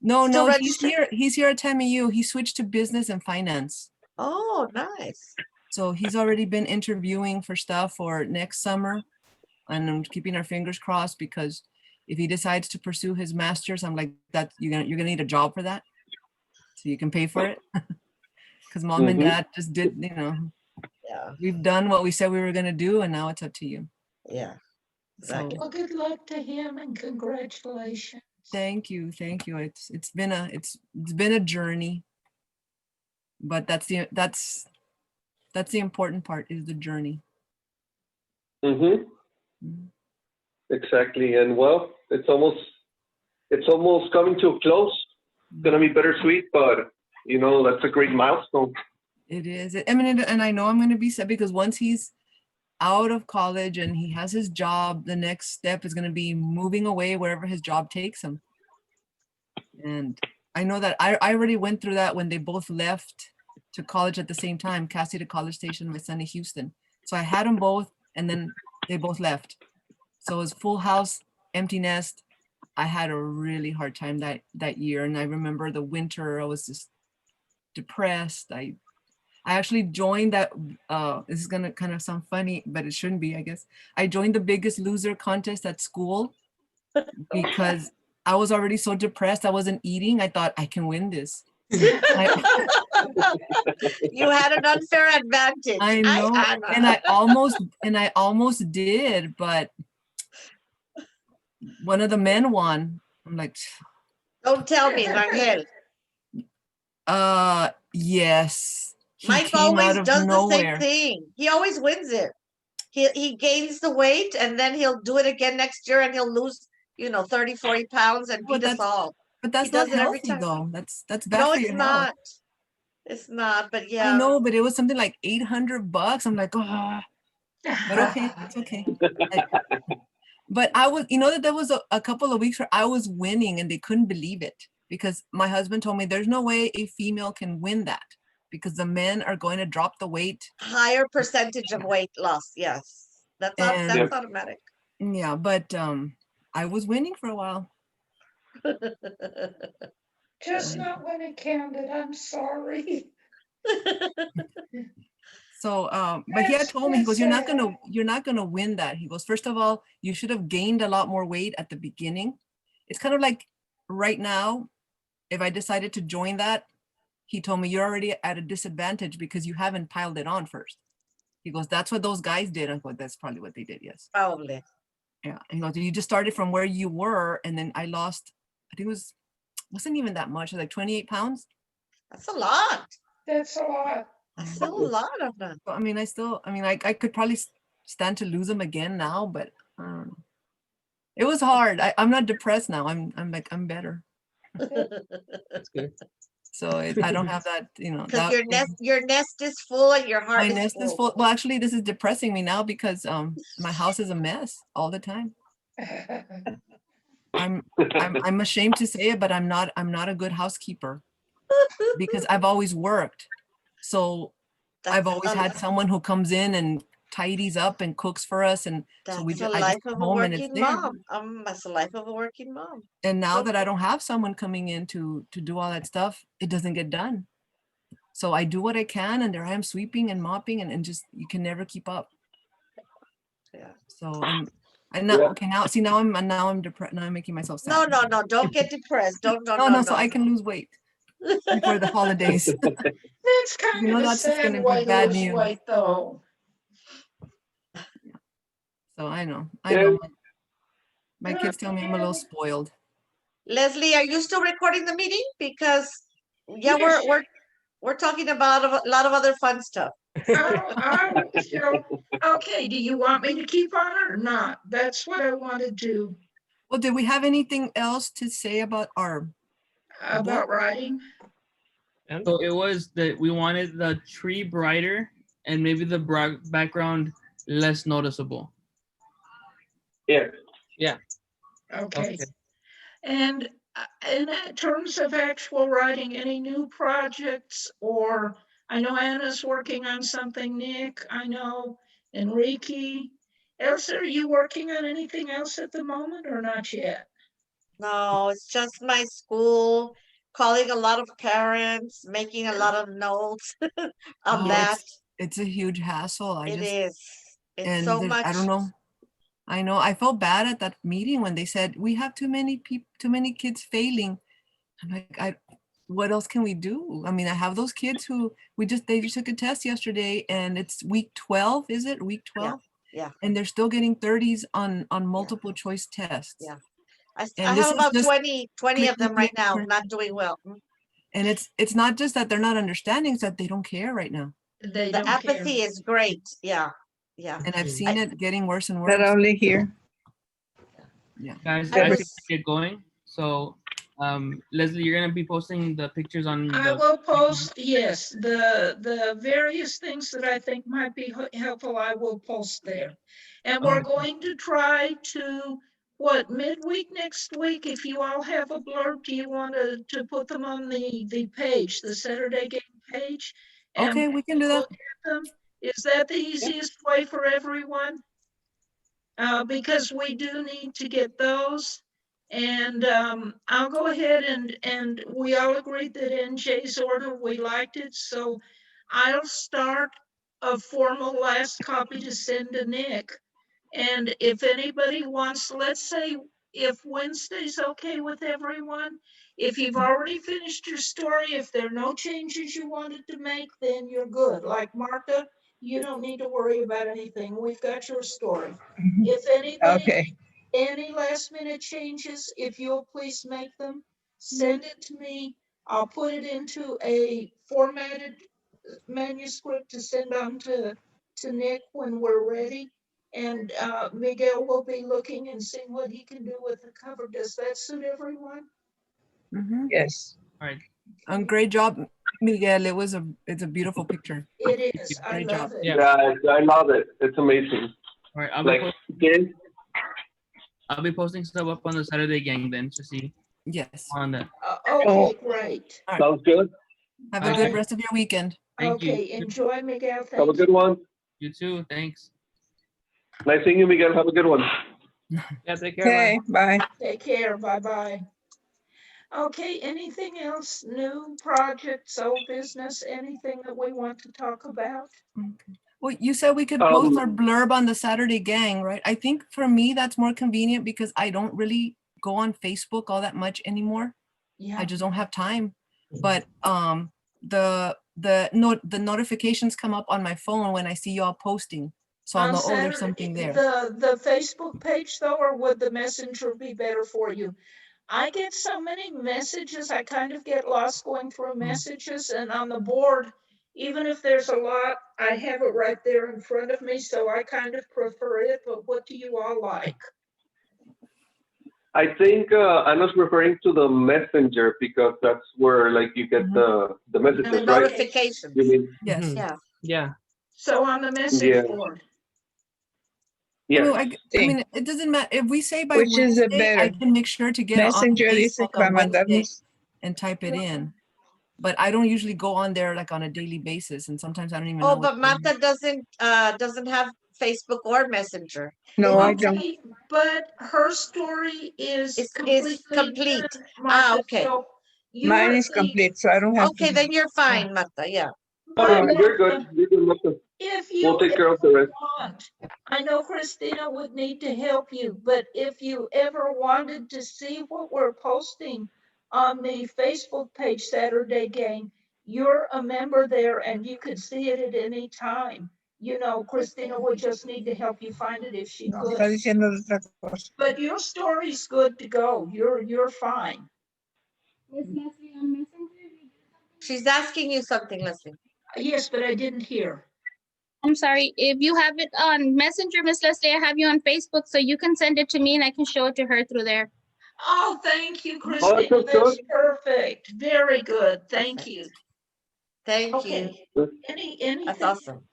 No, Still he's registered? here. He's here at TAMU. He switched to business and finance. Oh, nice. So he's already been interviewing for stuff for next summer. And I'm keeping our fingers crossed, because if he decides to pursue his master's, I'm like, that you're gonna need a job for that, so you can pay for it. Because mom and dad just did, Yeah. we've done what we said we were gonna do, and now it's up to you. Yeah. So Well, good luck to him and congratulations. thank you. It's been a journey, but that's the important part, is the journey. Mm-hmm. Mhm. Exactly. And well, it's almost coming to a close. It's gonna be bittersweet, but you know, that's a great milestone. It is. I mean, and I know I'm going to be sad because once he's out of college and he has his job, the next step is going to be moving away wherever his job takes him. And I know that I already went through that when they both left to college at the same time, Cassie to College Station, my son to Houston. So I had them both and then they both left. So it was full house, empty nest. I had a really hard time that year. And I remember the winter, I was just depressed. I actually joined that, this is gonna kind of sound funny, but it shouldn't be, I guess. I joined the Biggest Loser contest at school because I was already so depressed. I wasn't eating. I thought I can win this. You had an unfair advantage. I know, and I almost did, but one of the men won. I'm like, Don't tell me, Rangel. yes. He Mike came always out of does the same nowhere. thing. He always wins it. He gains the weight and then he'll do it again next year and he'll lose, 30, 40 pounds and Well, beat us all. But that's does not it every healthy time. though. That's bad No, for it's your health. not. It's not, but I yeah. know, but it was something like $800. I'm like, oh, but okay, it's okay. But I was, that there was a couple of weeks where I was winning and they couldn't believe it because my husband told me there's no way a female can win that because the men are going to drop the weight. Higher percentage of weight loss. Yes. That's automatic. Yeah, but I was winning for a while. Just not when it counted. I'm sorry. So, but he had told me, he goes, you're not gonna win that. He goes, first of all, you should have gained a lot more weight at the beginning. It's kind of like right now, if I decided to join that, he told me you're already at a disadvantage because you haven't piled it on first. He goes, that's what those guys did. I go, that's probably what they did. Yes. Probably. Yeah. He goes, you just started from where you were, and then I lost. I think it wasn't even that much. It was like 28 pounds. That's a lot. That's a lot. That's still a lot of them. I mean, I could probably stand to lose them again now, but it was hard. I'm not depressed now. I'm better. That's good. So I don't have that, Because your nest is full and your heart my nest is full. Well, actually, this is depressing me now because my house is a mess all the time. I'm ashamed to say it, but I'm not a good housekeeper because I've always worked. So I've always had someone who comes in and tidies up and cooks for us, and so I just come home and it's there. That's the life of a working mom. And now that I don't have someone coming in to do all that stuff, it doesn't get done. So I do what I can, and there I am sweeping and mopping, and just you can never keep up. Yeah. So I'm not okay now. See, now I'm depressed. Now I'm making myself sad. No, don't get depressed. Don't. No, so I can lose weight before the holidays. That's kind of a sad way to lose weight, though. So I know. My kids tell me I'm a little spoiled. Leslie, are you still recording the meeting? Because we're talking about a lot of other fun stuff. Okay, do you want me to keep on or not? That's what I want to do. Well, did we have anything else to say about writing? So it was that we wanted the tree brighter and maybe the background less noticeable. Yeah. Okay. And in terms of actual writing, any new projects? Or I know Anna's working on something, Nick. I know Enrique. Elsa, are you working on anything else at the moment or not yet? No, it's just my school, calling a lot of parents, making a lot of notes on that. It's a huge hassle. It is. It's so much. I don't know. I know. I felt bad at that meeting when they said we have too many kids failing. I'm like, what else can we do? I mean, I have those kids who they just took a test yesterday, and it's week 12. Is it week 12? Yeah. And they're still getting 30s on multiple choice tests. Yeah. I have about 20 of them right now, not doing well. And it's not just that they're not understanding, it's that they don't care right now. The apathy is great. Yeah. And I've seen it getting worse and worse. Not only here. Yeah. Guys, I I was- should get going. So, Leslie, you're gonna be posting the pictures on I the. will post, yes, the various things that I think might be helpful, I will post there. And we're going to try to, what, midweek next week, if you all have a blurb, do you want to put them on the page, the Saturday game page? And Okay, we can do that. look at them? Is that the easiest way for everyone? Because we do need to get those. And I'll go ahead and we all agreed that in Jay's order, we liked it. So I'll start a formal last copy to send to Nick. And if anybody wants, let's say if Wednesday's okay with everyone, if you've already finished your story, if there are no changes you wanted to make, then you're good. Like Marta, you don't need to worry about anything. We've got your story. If anybody, Okay, any last minute changes, if you'll please make them, send it to me. I'll put it into a formatted manuscript to send on to Nick when we're ready. And Miguel will be looking and seeing what he can do with the cover. Does that suit everyone? Mhm. yes. All right. Great job, Miguel. It's a beautiful picture. It is. I Great love job. it. Yeah. Yeah, I love it. It's amazing. All right. Like, again, I'll be posting stuff up on the Saturday gang then to see Yes. on that. Okay, great. sounds good. Have a Okay. good rest of your weekend. Thank you. Okay, enjoy, Miguel. Have a Thank good you. one. You too. Thanks. Nice seeing you, Miguel. Have a good one. Yeah, take care. Bye. Okay, bye. Take care. Bye-bye. Okay, anything else? New projects, old business, anything that we want to talk about? Okay. Well, you said we could post our Um, blurb on the Saturday gang, right? I think for me, that's more convenient because I don't really go on Facebook all that much anymore. Yeah. I just don't have time. But the notifications come up on my phone when I see y'all posting. So I'll On know, oh, there's Saturday, something there. the Facebook page though, or would the messenger be better for you? I get so many messages, I kind of get lost going through messages, and on the board, even if there's a lot, I have it right there in front of me, so I kind of prefer it, but what do you all like? I think Anna's referring to the messenger because that's where like you get the The messages, right? notifications. You mean? Yes. Mhm. Yeah. Yeah. So on the message Yeah. board, Yeah. Well, I Sí. mean, it doesn't matter. If we say by Which is it Wednesday, I better? can make sure to get on Messenger dice Facebook que va a on Wednesday mandarnos. and type it in. But I don't usually go on there like on a daily basis, and sometimes I don't even know. Oh, but Marta doesn't have Facebook or Messenger. No, I don't. okay, but her story is Is completely complete. done, Marta, Okay. so Mine you're is complete, so I don't have Okay, to. then you're fine, Marta. Yeah. Oh, But yeah, you're good. Martha, You're good. Martha. if you We'll take care of the ever rest. want, I know Christina would need to help you, but if you ever wanted to see what we're posting on the Facebook page Saturday Gang, you're a member there and you could see it at any time. You know, Christina would just need to help you find it if she No, está could. diciendo otra cosa. But your story's good to go. You're fine. She's asking you something, Leslie. Yes, but I didn't hear. I'm sorry. If you have it on Messenger, Miss Leslie, I have you on Facebook, so you can send it to me and I can show it to her through there. Oh, thank you, Oh, Christina. that's That's good. perfect. Very good. Thank you. Thank you. Okay. Anything? That's awesome.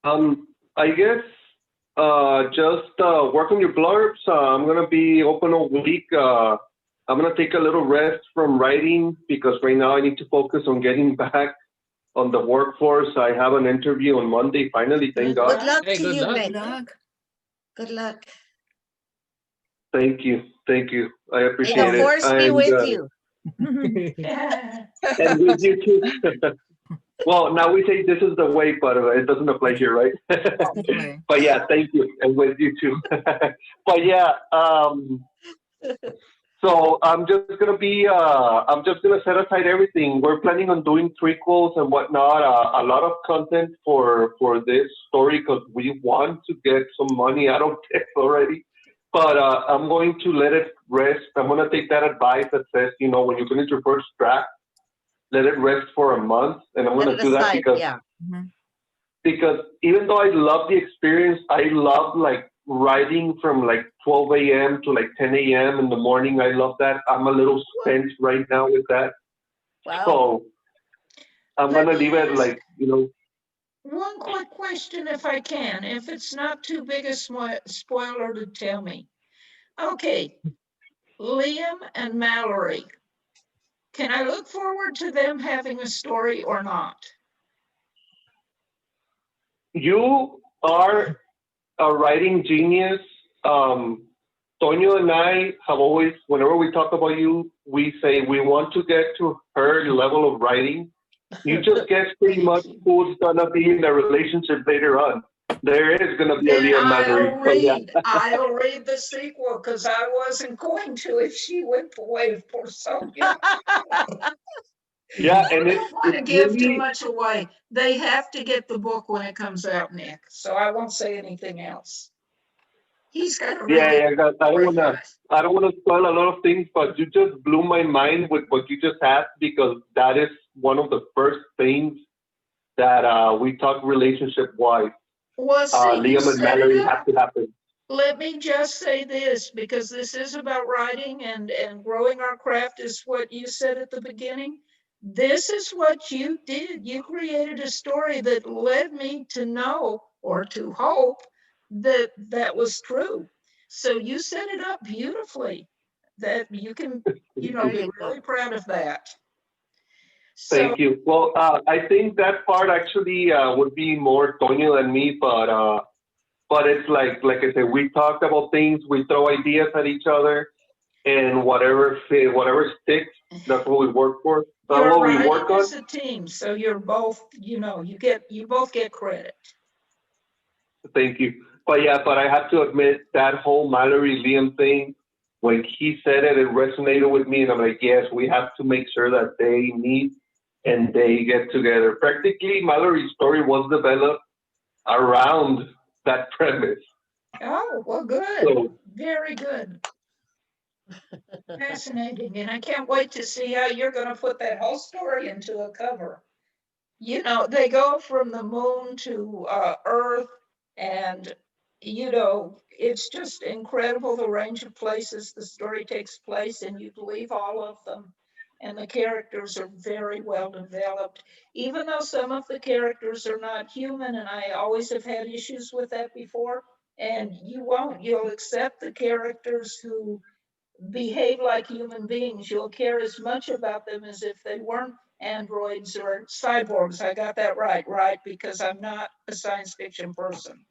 I guess just work on your blurbs. I'm gonna be open all week. I'm gonna take a little rest from writing because right now I need to focus on getting back on the workforce. I have an interview on Monday. Finally, thank Good God. luck Hey, to good you, luck. Nick. Good luck. Good luck. Thank you. Thank you. I May appreciate the it. force be with you. And with you too. Well, now we say this is the way, but it doesn't apply here, right? Anyway. But yeah, thank you, and with you too. But yeah, so I'm just gonna set aside everything. We're planning on doing prequels and whatnot. A lot of content for this story because we want to get some money out of this already. But I'm going to let it rest. I'm gonna take that advice that says, you know, when you finish your first draft, let it rest for a month, and I'm Let gonna it do that aside, because yeah. because even though I love the experience, I love like writing from like 12 a.m. to like 10 a.m. in the morning. I love that. I'm a little spent right now with that. Wow. So I'm Let gonna me leave it ask- like, you know. One quick question, if I can, if it's not too big a spoiler to tell me. Okay, Liam and Mallory. Can I look forward to them having a story or not? You are a writing genius. Tonio and I have always, whenever we talk about you, we say we want to get to her level of writing. You just guess pretty much who's gonna be in the relationship later on. There is gonna be a Then Liam Mallory. So, yeah. I'll read the sequel because I wasn't going to if she went away for so young. Yeah, and I it's, don't want to it's give too really, much away. They have to get the book when it comes out, Nick. So I won't say anything else. He's got to read yeah, it. yeah, I don't wanna spoil a lot of things, but you just blew my mind with what you just asked, because that is one of the first things that we talk relationship wise. Well, see, you Liam and set Mallory it up. have to happen. Let me just say this, because this is about writing and growing our craft is what you said at the beginning. This is what you did. You created a story that led me to know or to hope that that was true. So you set it up beautifully, that you can, be really proud of that. So, Thank you. Well, I think that part actually would be more Tonio than me, but it's like I said, we talked about things, we throw ideas at each other, and whatever sticks, that's what we work for. That's you're what we work writing on. as a team, so you're both, you both get credit. Thank you. But I have to admit that whole Mallory Liam thing, when he said it, it resonated with me, and I'm like, yes, we have to make sure that they meet and they get together. Practically, Mallory's story was developed around that premise. Oh, well, good. So, Very good. Fascinating. And I can't wait to see how you're going to put that whole story into a cover. They go from the moon to Earth, and, it's just incredible the range of places the story takes place, and you believe all of them. And the characters are very well developed, even though some of the characters are not human, and I always have had issues with that before. And you won't. You'll accept the characters who behave like human beings. You'll care as much about them as if they weren't androids or cyborgs. I got that right? Because I'm not a science fiction person.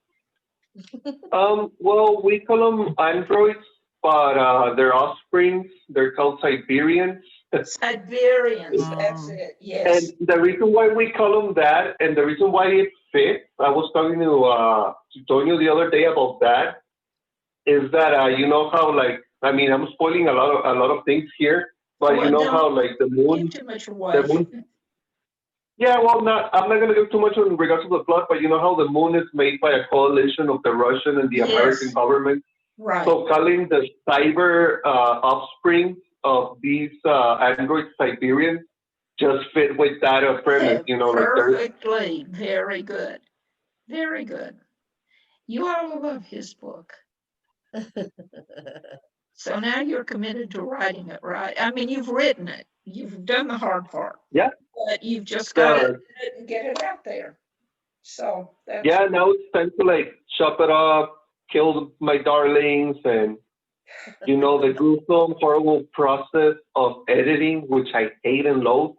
well, we call them androids, but their offsprings, they're called Siberians. Siberians, that's it, yes. And the reason why we call them that, and the reason why it fits, I was talking to Tonio the other day about that, is that you know how, like, I mean, I'm spoiling a lot of things here, but Well, you know don't how, like, the moon, give too much away. the moon. Yeah, well, I'm not going to give too much in regards to the plot, but you know how the moon is made by a coalition of the Russian and the Yes. American government. Right. So calling the cyber offspring of these android Siberians just fit with that premise, like there's. Perfectly. Very good. Very good. You all love his book. So now you're committed to writing it, right? I mean, you've written it. You've done the hard part. Yeah. But you've just got to get it out there. So that's. Yeah, now it's time to like chop it up, kill my darlings, and the gruesome, horrible process of editing, which I hate and loathe,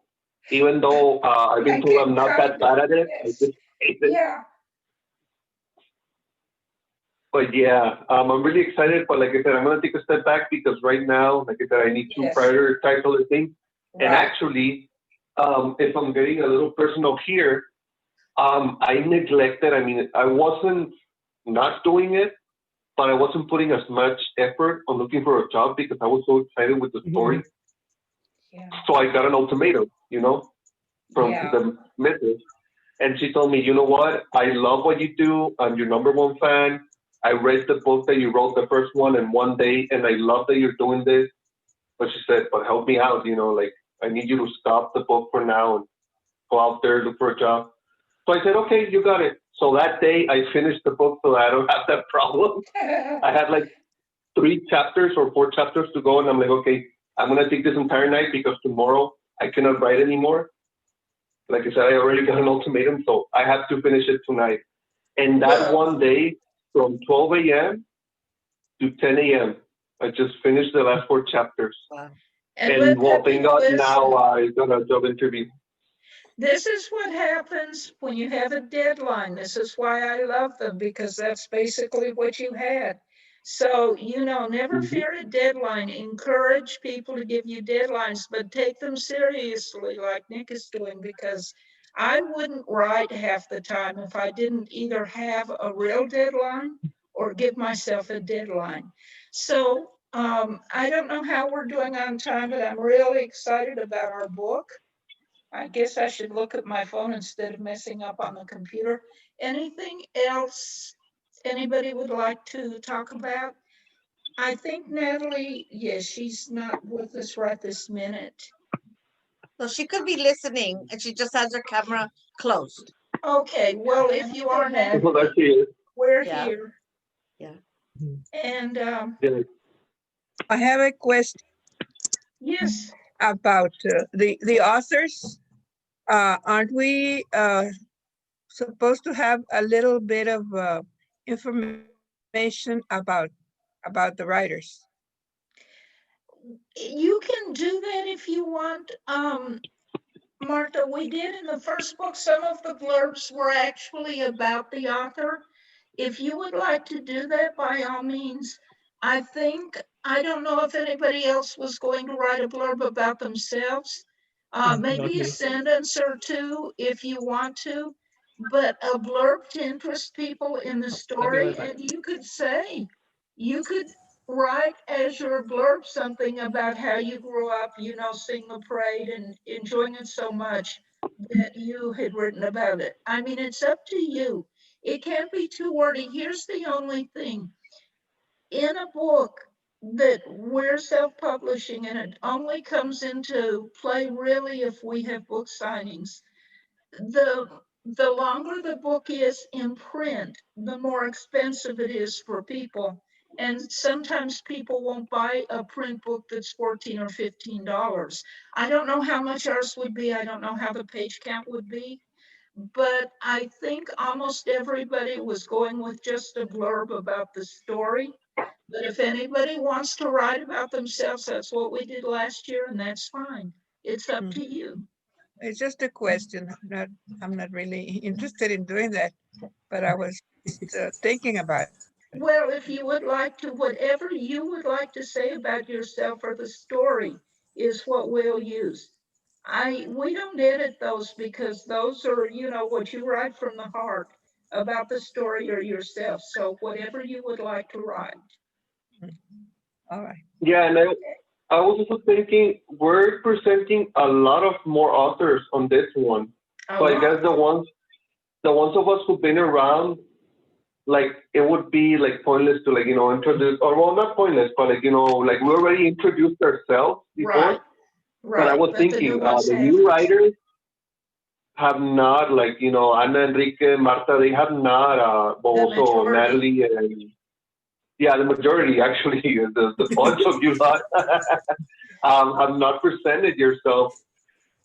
even though I've been told I'm not that bad at it. Yes. I just hate it. Yeah. But yeah, I'm really excited. But like I said, I'm going to take a step back because right now, like I said, I need to Yes. prioritize other things. And Right. actually, if I'm getting a little personal here, I neglected. I mean, I wasn't not doing it, but I wasn't putting as much effort on looking for a job because I was so excited with the story. Yeah. So I got an ultimatum, from Yeah. the missus. And she told me, you know what? I love what you do. I'm your number one fan. I read the book that you wrote, the first one, in one day, and I love that you're doing this. But she said, but help me out, like I need you to stop the book for now and go out there, look for a job. So I said, okay, you got it. So that day I finished the book so I don't have that problem. I had like 3 chapters or 4 chapters to go, and I'm like, okay, I'm gonna take this entire night because tomorrow I cannot write anymore. Like I said, I already got an ultimatum, so I have to finish it tonight. And that one day, from 12 a.m. to 10 a.m., I just finished the last 4 chapters. Wow. And well, thank God now I got a job interview. This is what happens when you have a deadline. This is why I love them, because that's basically what you had. So, never fear a deadline. Encourage people to give you deadlines, but take them seriously like Nick is doing, because I wouldn't write half the time if I didn't either have a real deadline or give myself a deadline. So I don't know how we're doing on time, but I'm really excited about our book. I guess I should look at my phone instead of messing up on the computer. Anything else anybody would like to talk about? I think Natalie, yes, she's not with us right this minute. So she could be listening and she just has her camera closed. Okay, well, if you are Natalie, we're here. Yeah. And I have a question. Yes. About the authors. Aren't we supposed to have a little bit of information about the writers? You can do that if you want. Marta, we did in the first book, some of the blurbs were actually about the author. If you would like to do that, by all means. I don't know if anybody else was going to write a blurb about themselves. Maybe a sentence or 2 if you want to, but a blurb to interest people in the story. And you could write as your blurb something about how you grew up, seeing the parade and enjoying it so much that you had written about it. I mean, it's up to you. It can't be too wordy. Here's the only thing. In a book that we're self-publishing, and it only comes into play really if we have book signings, the longer the book is in print, the more expensive it is for people. And sometimes people won't buy a print book that's $14 or $15. I don't know how much ours would be. I don't know how the page count would be. But I think almost everybody was going with just a blurb about the story. But if anybody wants to write about themselves, that's what we did last year, and that's fine. It's up to you. It's just a question. I'm not really interested in doing that, but I was thinking about it. Well, if you would like to, whatever you would like to say about yourself or the story is what we'll use. We don't edit those because those are, what you write from the heart about the story or yourself. So whatever you would like to write. All right. Yeah, and I was also thinking we're presenting a lot of more authors on this one. So I guess the ones of us who've been around, like it would be like pointless to introduce, or well, not pointless, but we already introduced ourselves before. Right. But I was thinking the new writers have not, Ana, Enrique, Marta, they have not, but also Natalie and the majority actually, the bunch of you lot have not presented yourself.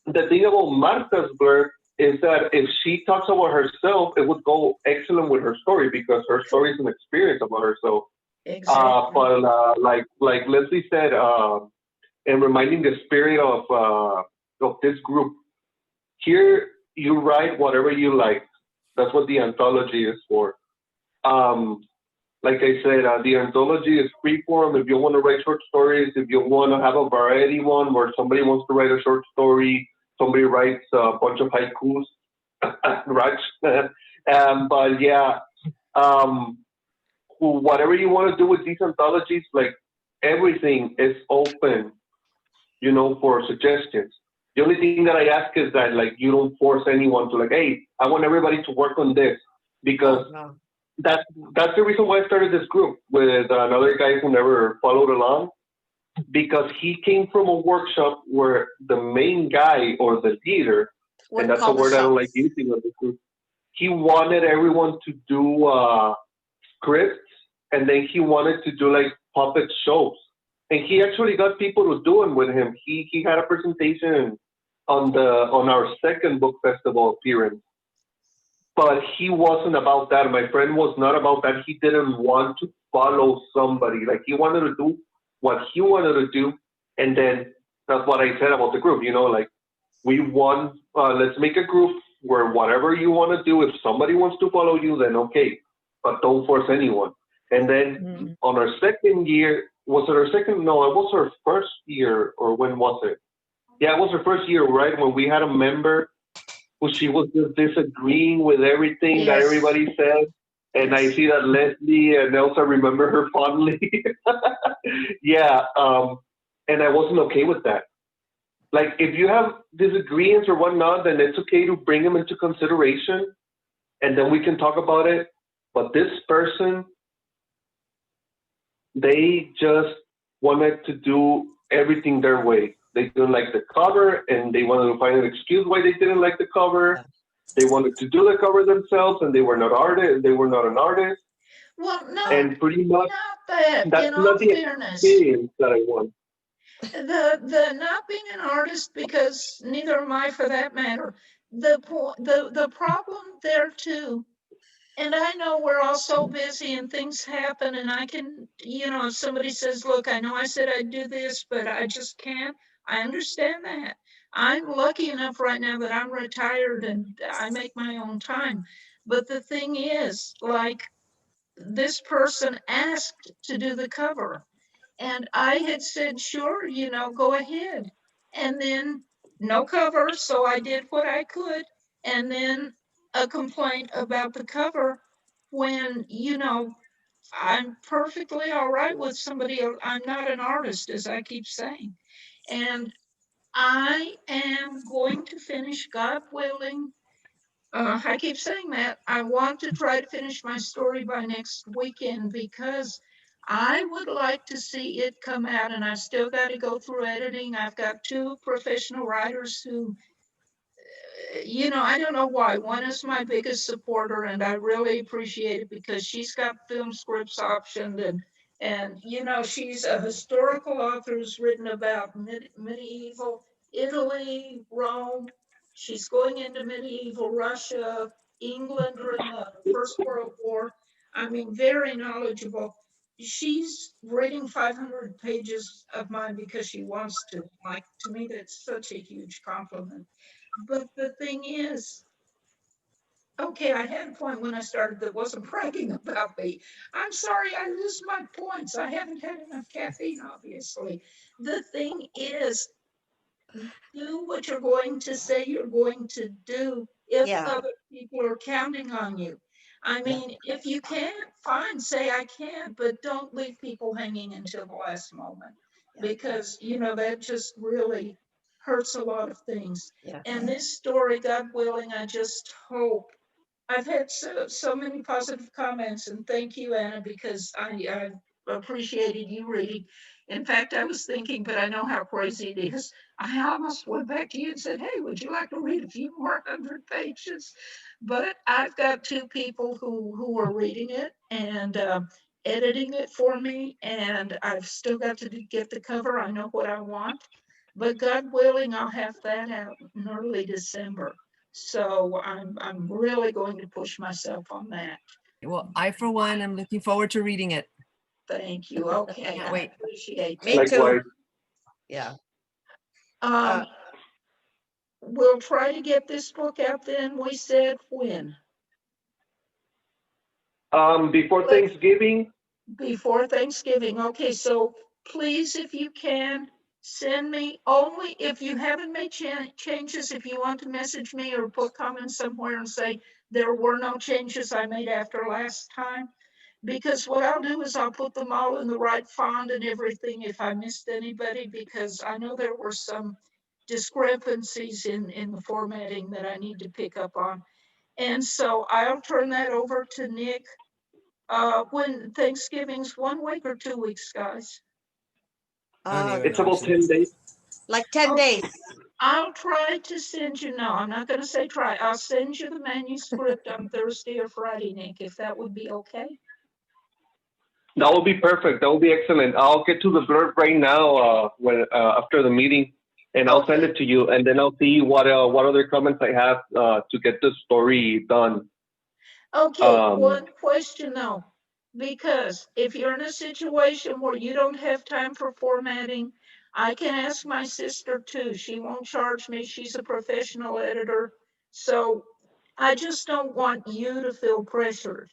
The thing about Marta's blurb is that if she talks about herself, it would go excellent with her story because her story is an experience about herself. Exactly. But like Leslie said, and reminding the spirit of this group, here you write whatever you like. That's what the anthology is for. Like I said, the anthology is freeform. If you want to write short stories, if you want to have a variety one where somebody wants to write a short story, somebody writes a bunch of haikus, Raj. But yeah, whatever you want to do with these anthologies, like everything is open, for suggestions. The only thing that I ask is that you don't force anyone to hey, I want everybody to work on this, because that's the reason why I started this group with another guy who never followed along, because he came from a workshop where the main guy or the leader, and that's a word I don't like using of this group. he wanted everyone to do scripts, and then he wanted to do like puppet shows. And he actually got people to do them with him. He had a presentation on our second book festival appearance. But he wasn't about that. My friend was not about that. He didn't want to follow somebody. Like, he wanted to do what he wanted to do. And then that's what I said about the group, you know, like, we want, let's make a group where whatever you want to do, if somebody wants to follow you, then okay, but don't force anyone. And then on our second year, was it our second? No, it was our first year, or when was it? Yeah, it was our first year, right? When we had a member who she was just disagreeing with everything that everybody said. And I see that Leslie and Elsa remember her fondly. Yeah, and I wasn't okay with that. Like, if you have disagreements or whatnot, then it's okay to bring them into consideration, and then we can talk about it. But this person, they just wanted to do everything their way. They didn't like the cover, and they wanted to find an excuse why they didn't like the cover. They wanted to do the cover themselves, and they were not artists. They were not an artist. Well, no, And pretty much not that. that's In all not the fairness, experience that I want. the not being an artist, because neither am I for that matter. The problem there too, and I know we're all so busy and things happen, and I can, you know, if somebody says, look, I know I said I'd do this, but I just can't. I understand that. I'm lucky enough right now that I'm retired and I make my own time. But the thing is, like, this person asked to do the cover. And I had said, sure, you know, go ahead. And then no cover, so I did what I could. And then a complaint about the cover when, you know, I'm perfectly all right with somebody else. I'm not an artist, as I keep saying. And I am going to finish, God willing. I keep saying that. I want to try to finish my story by next weekend because I would like to see it come out, and I've still got to go through editing. I've got two professional writers who, you know, I don't know why. One is my biggest supporter, and I really appreciate it because she's got film scripts optioned, and you know, she's a historical author who's written about medieval Italy, Rome. She's going into medieval Russia, England during the First World War. I mean, very knowledgeable. She's reading 500 pages of mine because she wants to. Like, to me, that's such a huge compliment. But the thing is, okay, I had a point when I started that wasn't bragging about me. I'm sorry, I lose my points. I haven't had enough caffeine, obviously. The thing is, do what you're going to say you're going to do if other people are counting on you. I mean, if you can't, fine, say I can't, but don't leave people hanging until the last moment because, you know, that just really hurts a lot of things. And this story, God willing, I just hope. I've had so many positive comments, and thank you, Anna, because I appreciated you reading. In fact, I was thinking, but I know how crazy it is. I almost went back to you and said, hey, would you like to read a few more 100 pages? But I've got two people who are reading it and editing it for me, and I've still got to get the cover. I know what I want, but God willing, I'll have that out in early December. So I'm really going to push myself on that. Well, I, for one, am looking forward to reading it. Thank you. Okay. Can't wait. I appreciate Me that. too. Yeah. We'll try to get this book out then. We said when? Before Thanksgiving. Before Thanksgiving. Okay, so please, if you can, send me only if you haven't made changes. If you want to message me or put comments somewhere and say there were no changes I made after last time, because what I'll do is I'll put them all in the right font and everything if I missed anybody, because I know there were some discrepancies in the formatting that I need to pick up on. And so I'll turn that over to Nick. When Thanksgiving's 1 week or 2 weeks, guys? I don't even It's know, about actually. 10 days. Like 10 days. I'll try to send you, no, I'm not gonna say try. I'll send you the manuscript on Thursday or Friday, Nick, if that would be okay. That will be perfect. That will be excellent. I'll get to the blurb right now when after the meeting, and I'll send Okay. it to you, and then I'll see what other comments I have to get the story done. Okay, one question though, because if you're in a situation where you don't have time for formatting, I can ask my sister too. She won't charge me. She's a professional editor. So I just don't want you to feel pressured.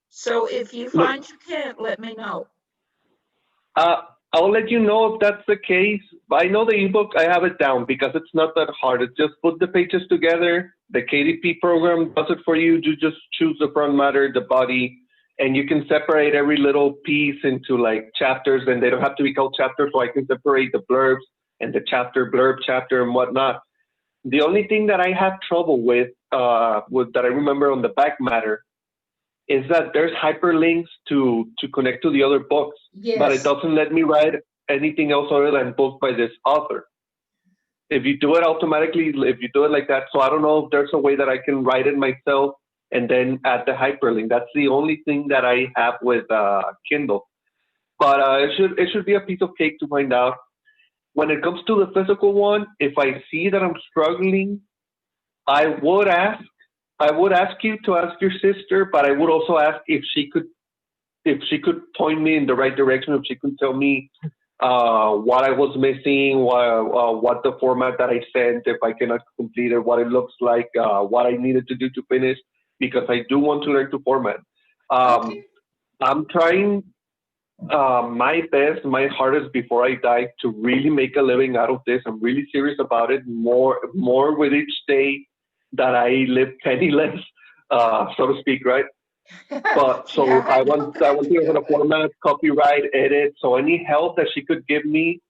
So if you Look, find you can't, let me know. Uh, I'll let you know if that's the case. I know the ebook, I have it down because it's not that hard. It's just put the pages together. The KDP program does it for you. You just choose the front matter, the body, and you can separate every little piece into like chapters, and they don't have to be called chapters, so I can separate the blurbs and the chapter, blurb, chapter, and whatnot. The only thing that I have trouble with that I remember on the back matter is that there's hyperlinks to connect to the other books, but it Yes. doesn't let me write anything else other than book by this author. If you do it automatically, if you do it like that, so I don't know if there's a way that I can write it myself and then add the hyperlink. That's the only thing that I have with Kindle. But it should be a piece of cake to find out. When it comes to the physical one, if I see that I'm struggling, I would ask you to ask your sister, but I would also ask if she could point me in the right direction, if she could tell me what I was missing, what the format that I sent, if I cannot complete it, what it looks like, what I needed to do to finish, because I do want to learn to format. Okay. I'm trying my best, my hardest before I die to really make a living out of this. I'm really serious about it. More with each day that I live penniless, so to speak, right? But so Yeah, I I know want to that be able to feeling. format, copyright, edit. So any help that she could give me,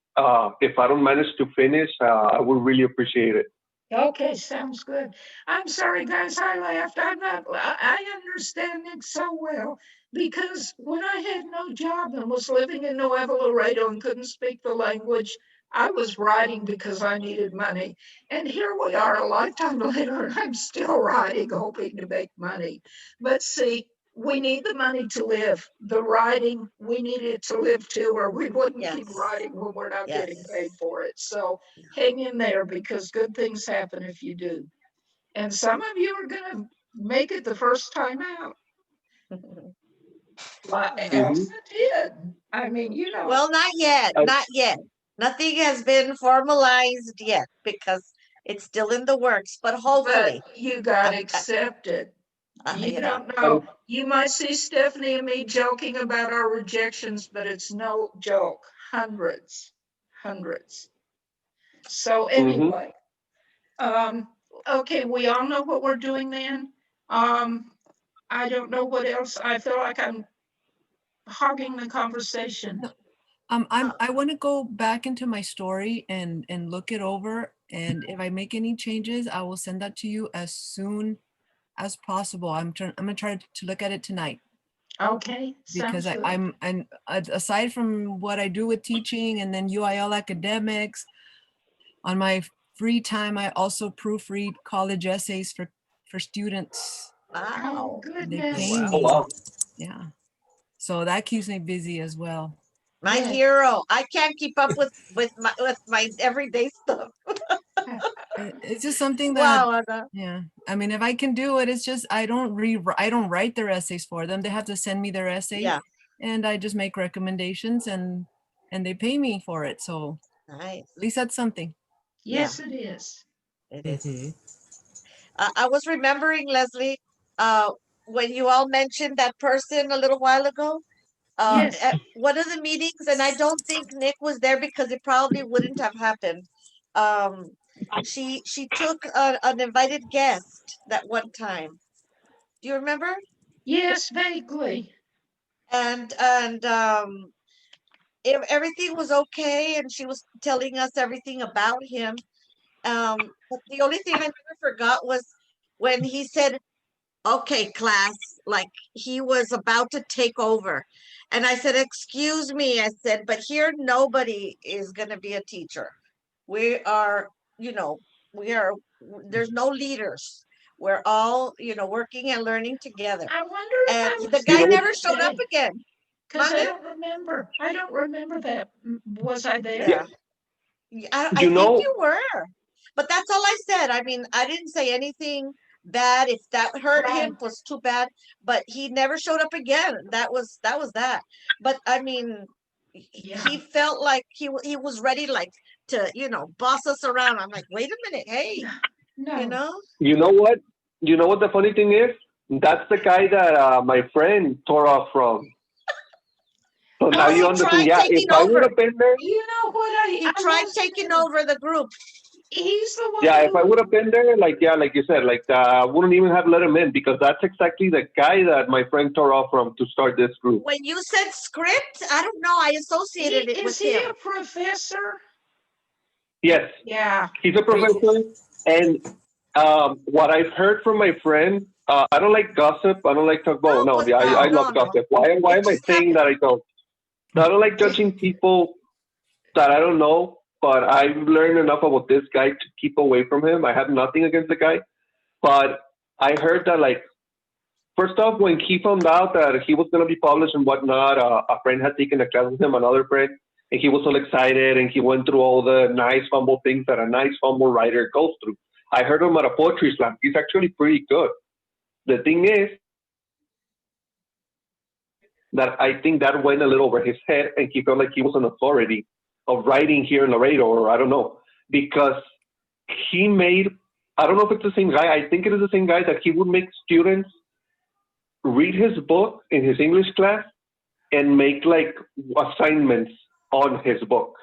if I don't manage to finish, I would really appreciate it. Okay, sounds good. I'm sorry, guys, I laughed. I understand it so well because when I had no job and was living in Nuevo Laredo and couldn't speak the language, I was writing because I needed money. And here we are a lifetime later, and I'm still writing, hoping to make money. But see, we need the money to live. The writing, we need it to live too, or we wouldn't keep Yes, writing when we're not getting paid yes. for it. So hang in there because good things happen if you do. And some of you are going to make it the first time out. Like No. Hmm. Elsa did. I mean, Well, not yet, not yet. Nothing has been formalized yet because it's still in the works, but but hopefully, you got to I'm, accept it. You you know, don't know. You might see Stephanie and me joking about our rejections, but it's no joke. Hundreds, hundreds. So Hmm. anyway, um, okay, we all know what we're doing then. Um, I don't know what else. I feel like I'm hogging the conversation. No, I want to go back into my story and look it over. And if I make any changes, I will send that to you as soon as possible. I'm gonna try to look at it tonight Okay, because sounds good. and aside from what I do with teaching and then UIL academics, on my free time, I also proofread college essays for students. Oh, wow. They Oh, pay goodness. Oh wow. me. wow. Yeah. So that keeps me busy as well. My Yeah. hero. I can't keep up with my everyday stuff. It's just something that, Wow, Anna. yeah. I mean, if I can do it, it's just I don't write their essays for them. They have to send me their essay, Yeah, and I just make recommendations and they pay me for it. So at nice. least that's something. Yeah, Yes, it is. it Hmm. is. I was remembering, Leslie, uh, when you all mentioned that person a little while ago, Yes. at one of the meetings, and I don't think Nick was there because it probably wouldn't have happened. Um, she took an invited guest that one time. Do you remember? Yes, vaguely. And everything was okay, and she was telling us everything about him. But the only thing I never forgot was when he said, "Okay, class," like he was about to take over. And I said, "Excuse me," I said, "but here nobody is going to be a teacher. We are you know, there's no leaders. We're all, working and learning together. I wonder if And I the was guy You know, never showed up again. because I Mande? don't remember. I don't remember that. Was I there? Yeah. I you think know, you were, but that's all I said. I mean, I didn't say anything bad. If that hurt him, Right. was too bad. But he never showed up again. That was that. But I mean, Yeah. he felt like he was ready, like to boss us around. I'm like, wait a minute, hey, No. you know what? You know what the funny thing is? That's the guy that my friend tore off from. So now Oh, you he understand. tried Yeah, taking if I would over. have been there, You know what? He I tried wasn't taking there. over the group. He's the one. yeah, if I who- would have been there, like you said, I wouldn't even have let him in because that's exactly the guy that my friend tore off from to start this group. When you said script, I don't know. I associated it with Is he him. a professor? Yes, Yeah. he's a professor, and what I've heard from my friend, I don't like gossip. I don't like talk about. No, No, but I no, love no. gossip. Why It am I just saying that I don't? I don't like judging people that I don't know, but I've learned enough about this guy to keep away from him. I have nothing against the guy, but I heard that first off, when he found out that he was going to be published and whatnot, a friend had taken a class with him, another friend, and he was all excited and he went through all the nice fumble things that a nice fumble writer goes through. I heard him at a poetry slam. He's actually pretty good. The thing is that I think that went a little over his head and he felt like he was an authority of writing here in Laredo, or I don't know, because he made, I don't know if it's the same guy, I think it is the same guy that he would make students read his book in his English class and make assignments on his book.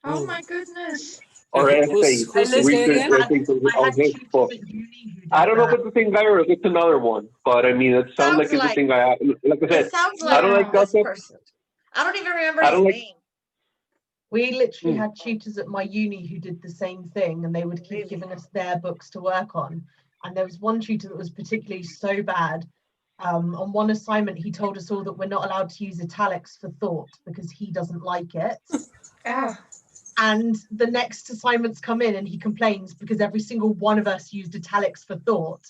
Oh Ooh. my goodness. Or essays. Who's this guy again? Essays on his book. I don't know if it's the same guy or if it's another one, but I mean, it sounds like it's the same guy. Like I said, It sounds I don't like like this gossip. person. I don't even remember I his don't like- name. We literally had tutors at my uni who did the same thing, and they would keep giving us their books to work on. And there was one tutor that was particularly so bad. On one assignment, he told us all that we're not allowed to use italics for thought because he doesn't like it. Ah. And the next assignments come in and he complains because every single one of us used italics for thought.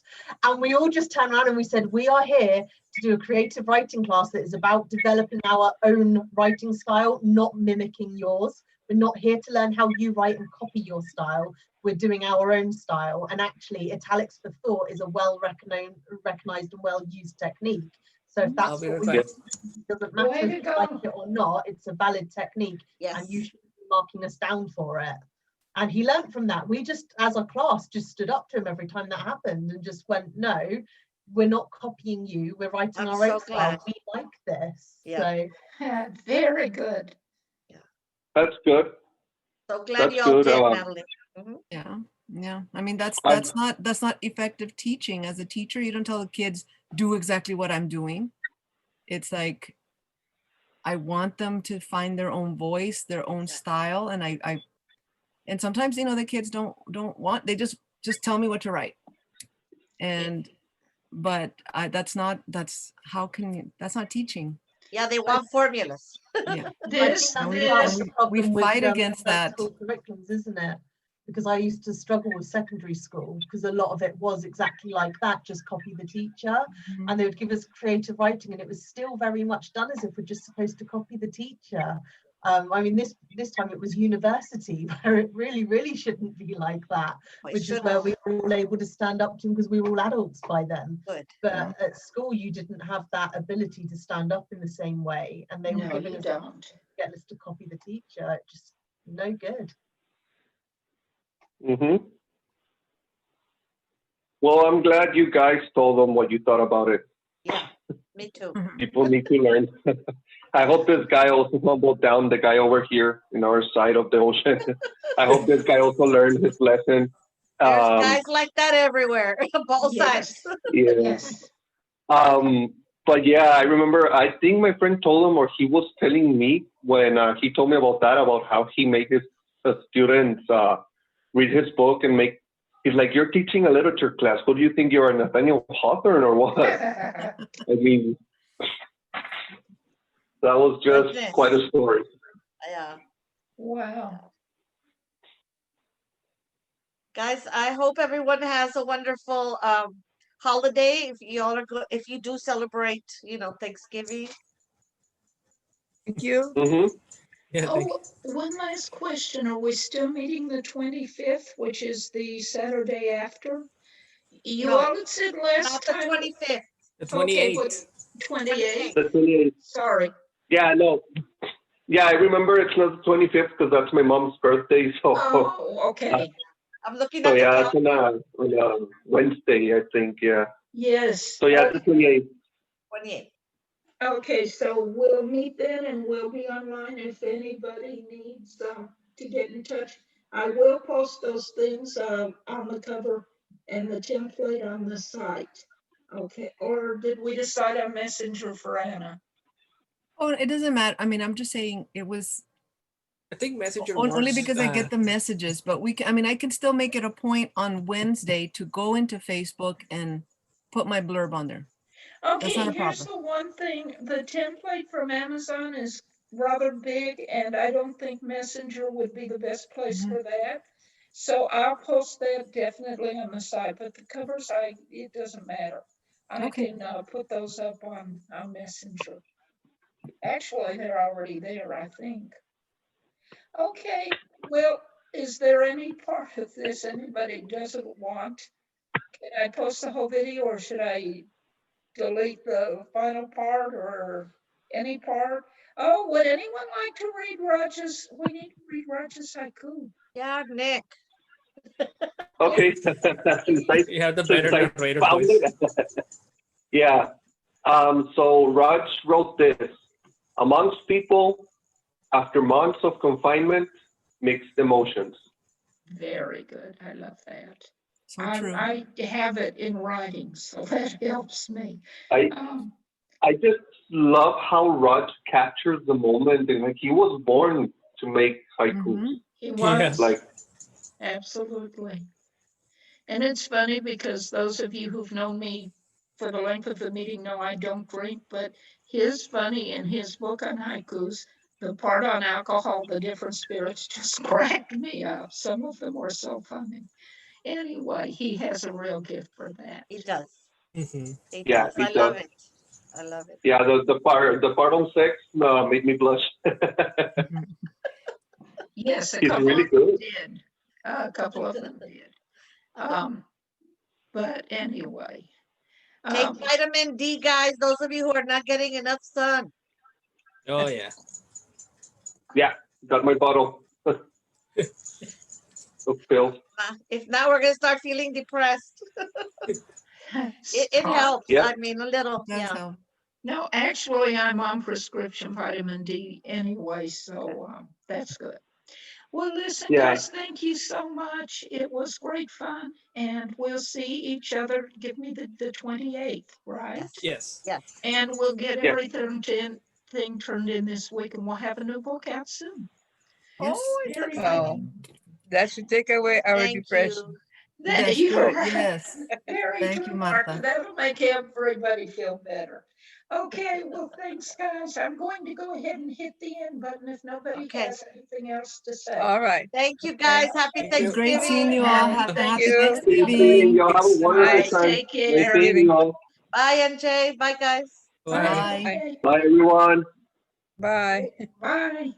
And we all just turned around and we said, we are here to do a creative writing class that is about developing our own writing style, not mimicking yours. We're not here to learn how you write and copy your style. We're doing our own style. And actually, italics for thought is a recognized and well-used technique. So if that's what we do, it doesn't matter if you like it or not, it's a valid technique. Yes. And you should be marking us down for it. And he learned from that. We just, as a class, just stood up to him every time that happened and just went, no, we're not copying you. We're writing our own style. We like this. Yeah. So Yeah, very good. That's good. So glad That's y'all good. did, Natalie. Yeah. I mean, that's not effective teaching. As a teacher, you don't tell the kids, do exactly what I'm doing. It's like, I want them to find their own voice, their own style. And and sometimes, the kids don't want, they just tell me what to write. But that's not teaching. Yeah, they want formulas. Yeah. we fight against that. School curriculums, isn't it? Because I used to struggle with secondary school because a lot of it was exactly like that, just copy the teacher. And they would give us creative writing and it was still very much done as if we're just supposed to copy the teacher. I mean, this time it was university where it really shouldn't be like that, which is where we were all able to stand up to them because we were all adults by then. Good. But at school, you didn't have that ability to stand up in the same way. And they were giving us get us to copy the teacher. It just no good. Well, I'm glad you guys told them what you thought about it. Yeah, me too. People need to learn. I hope this guy also humbled down the guy over here in our side of the ocean. I hope this guy also learned his lesson. There's guys like that everywhere, both sides. Yes. But yeah, I remember, I think my friend told him, or he was telling me when he told me about that, about how he made his students read his book and he's like, you're teaching a literature class. What do you think, you're a Nathaniel Hawthorne or what? I mean, that was just quite a story. Yeah. Wow. Guys, I hope everyone has a wonderful holiday. If y'all are if you do celebrate, Thanksgiving. Thank you. Yeah, Oh, one last question. Are we still meeting the 25th, which is the Saturday after? You No, all had said last Not the time. 25th. the Okay, 28th. but 28th. The 28th. Sorry. Yeah, no. Yeah, I remember it's not the 25th because that's my mom's birthday. So, Oh, okay. I'm looking so at the yeah, it's calendar. on a Wednesday, I think. Yeah. Yes. So yeah, the 28th. 28th. Okay, so we'll meet then and we'll be online if anybody needs to get in touch. I will post those things on the cover and the template on the site. Okay, or did we decide on Messenger for Anna? Oh, it doesn't matter. I mean, I'm just saying it was I think Messenger only works. because I get the messages, but I can still make it a point on Wednesday to go into Facebook and put my blurb on there. Okay, not a here's the one thing, the template from Amazon is rather big and I don't think Messenger would be the best place for that. So I'll post that definitely on the site, but the covers, it doesn't matter. I Okay. can put those up on Messenger. Actually, they're already there, I think. Okay, well, is there any part of this anybody doesn't want? Can I post the whole video or should I delete the final part or any part? Oh, would anyone like to read Raj's? We need to read Raj's haiku. Yeah, Nick. Okay. Nice. You have the Since better I narrator found voice. it. Yeah. So Raj wrote this. Amongst people, after months of confinement, mixed emotions. Very good. I love that. So true. I have it in writing, so that helps me. I I just love how Raj captures the moment, and like he was born to make haikus. He was. Like, Absolutely. And it's funny because those of you who've known me for the length of the meeting know I don't drink, but his funny in his book on haikus, the part on alcohol, the different spirits just cracked me up. Some of them were so funny. Anyway, he has a real gift for that. He does. Mhm. He Yeah, does. he I love does. it. I love it. yeah, the part on sex made me blush. Yes, a He's couple really of them good. did. A couple of them did. But anyway. Take vitamin D, guys. Those of you who are not getting enough sun. Oh yeah. Yeah, got my bottle. Of pills. If not, we're gonna start feeling depressed. It helps. Yep. I mean, a little. Does Yeah. help. No, actually, I'm on prescription vitamin D anyway, so that's good. Well, listen, Yeah. guys, thank you so much. It was great fun, and we'll see each other. Give me the 28th, right? Yes. Yes. And we'll get Yeah. everything turned in this week, and we'll have a new book out soon. Yes. Oh, it's Very exciting. That should take away our Thank depression. you. That's You're good. right. Yes. Very Thank true, you, Marta. Marta. That'll make everybody feel better. Okay, well, thanks, guys. I'm going to go ahead and hit the end button if nobody Okay. has anything else to say. All right. Thank you, guys. Happy Thank you. Great seeing Thanksgiving. you all. Happy Have a Thank happy you. Good seeing Thanksgiving. you. Have a wonderful Bye. time. Take Great care. seeing you all. Bye, NJ. Bye, guys. Bye. Bye. Bye, everyone. Bye. Bye.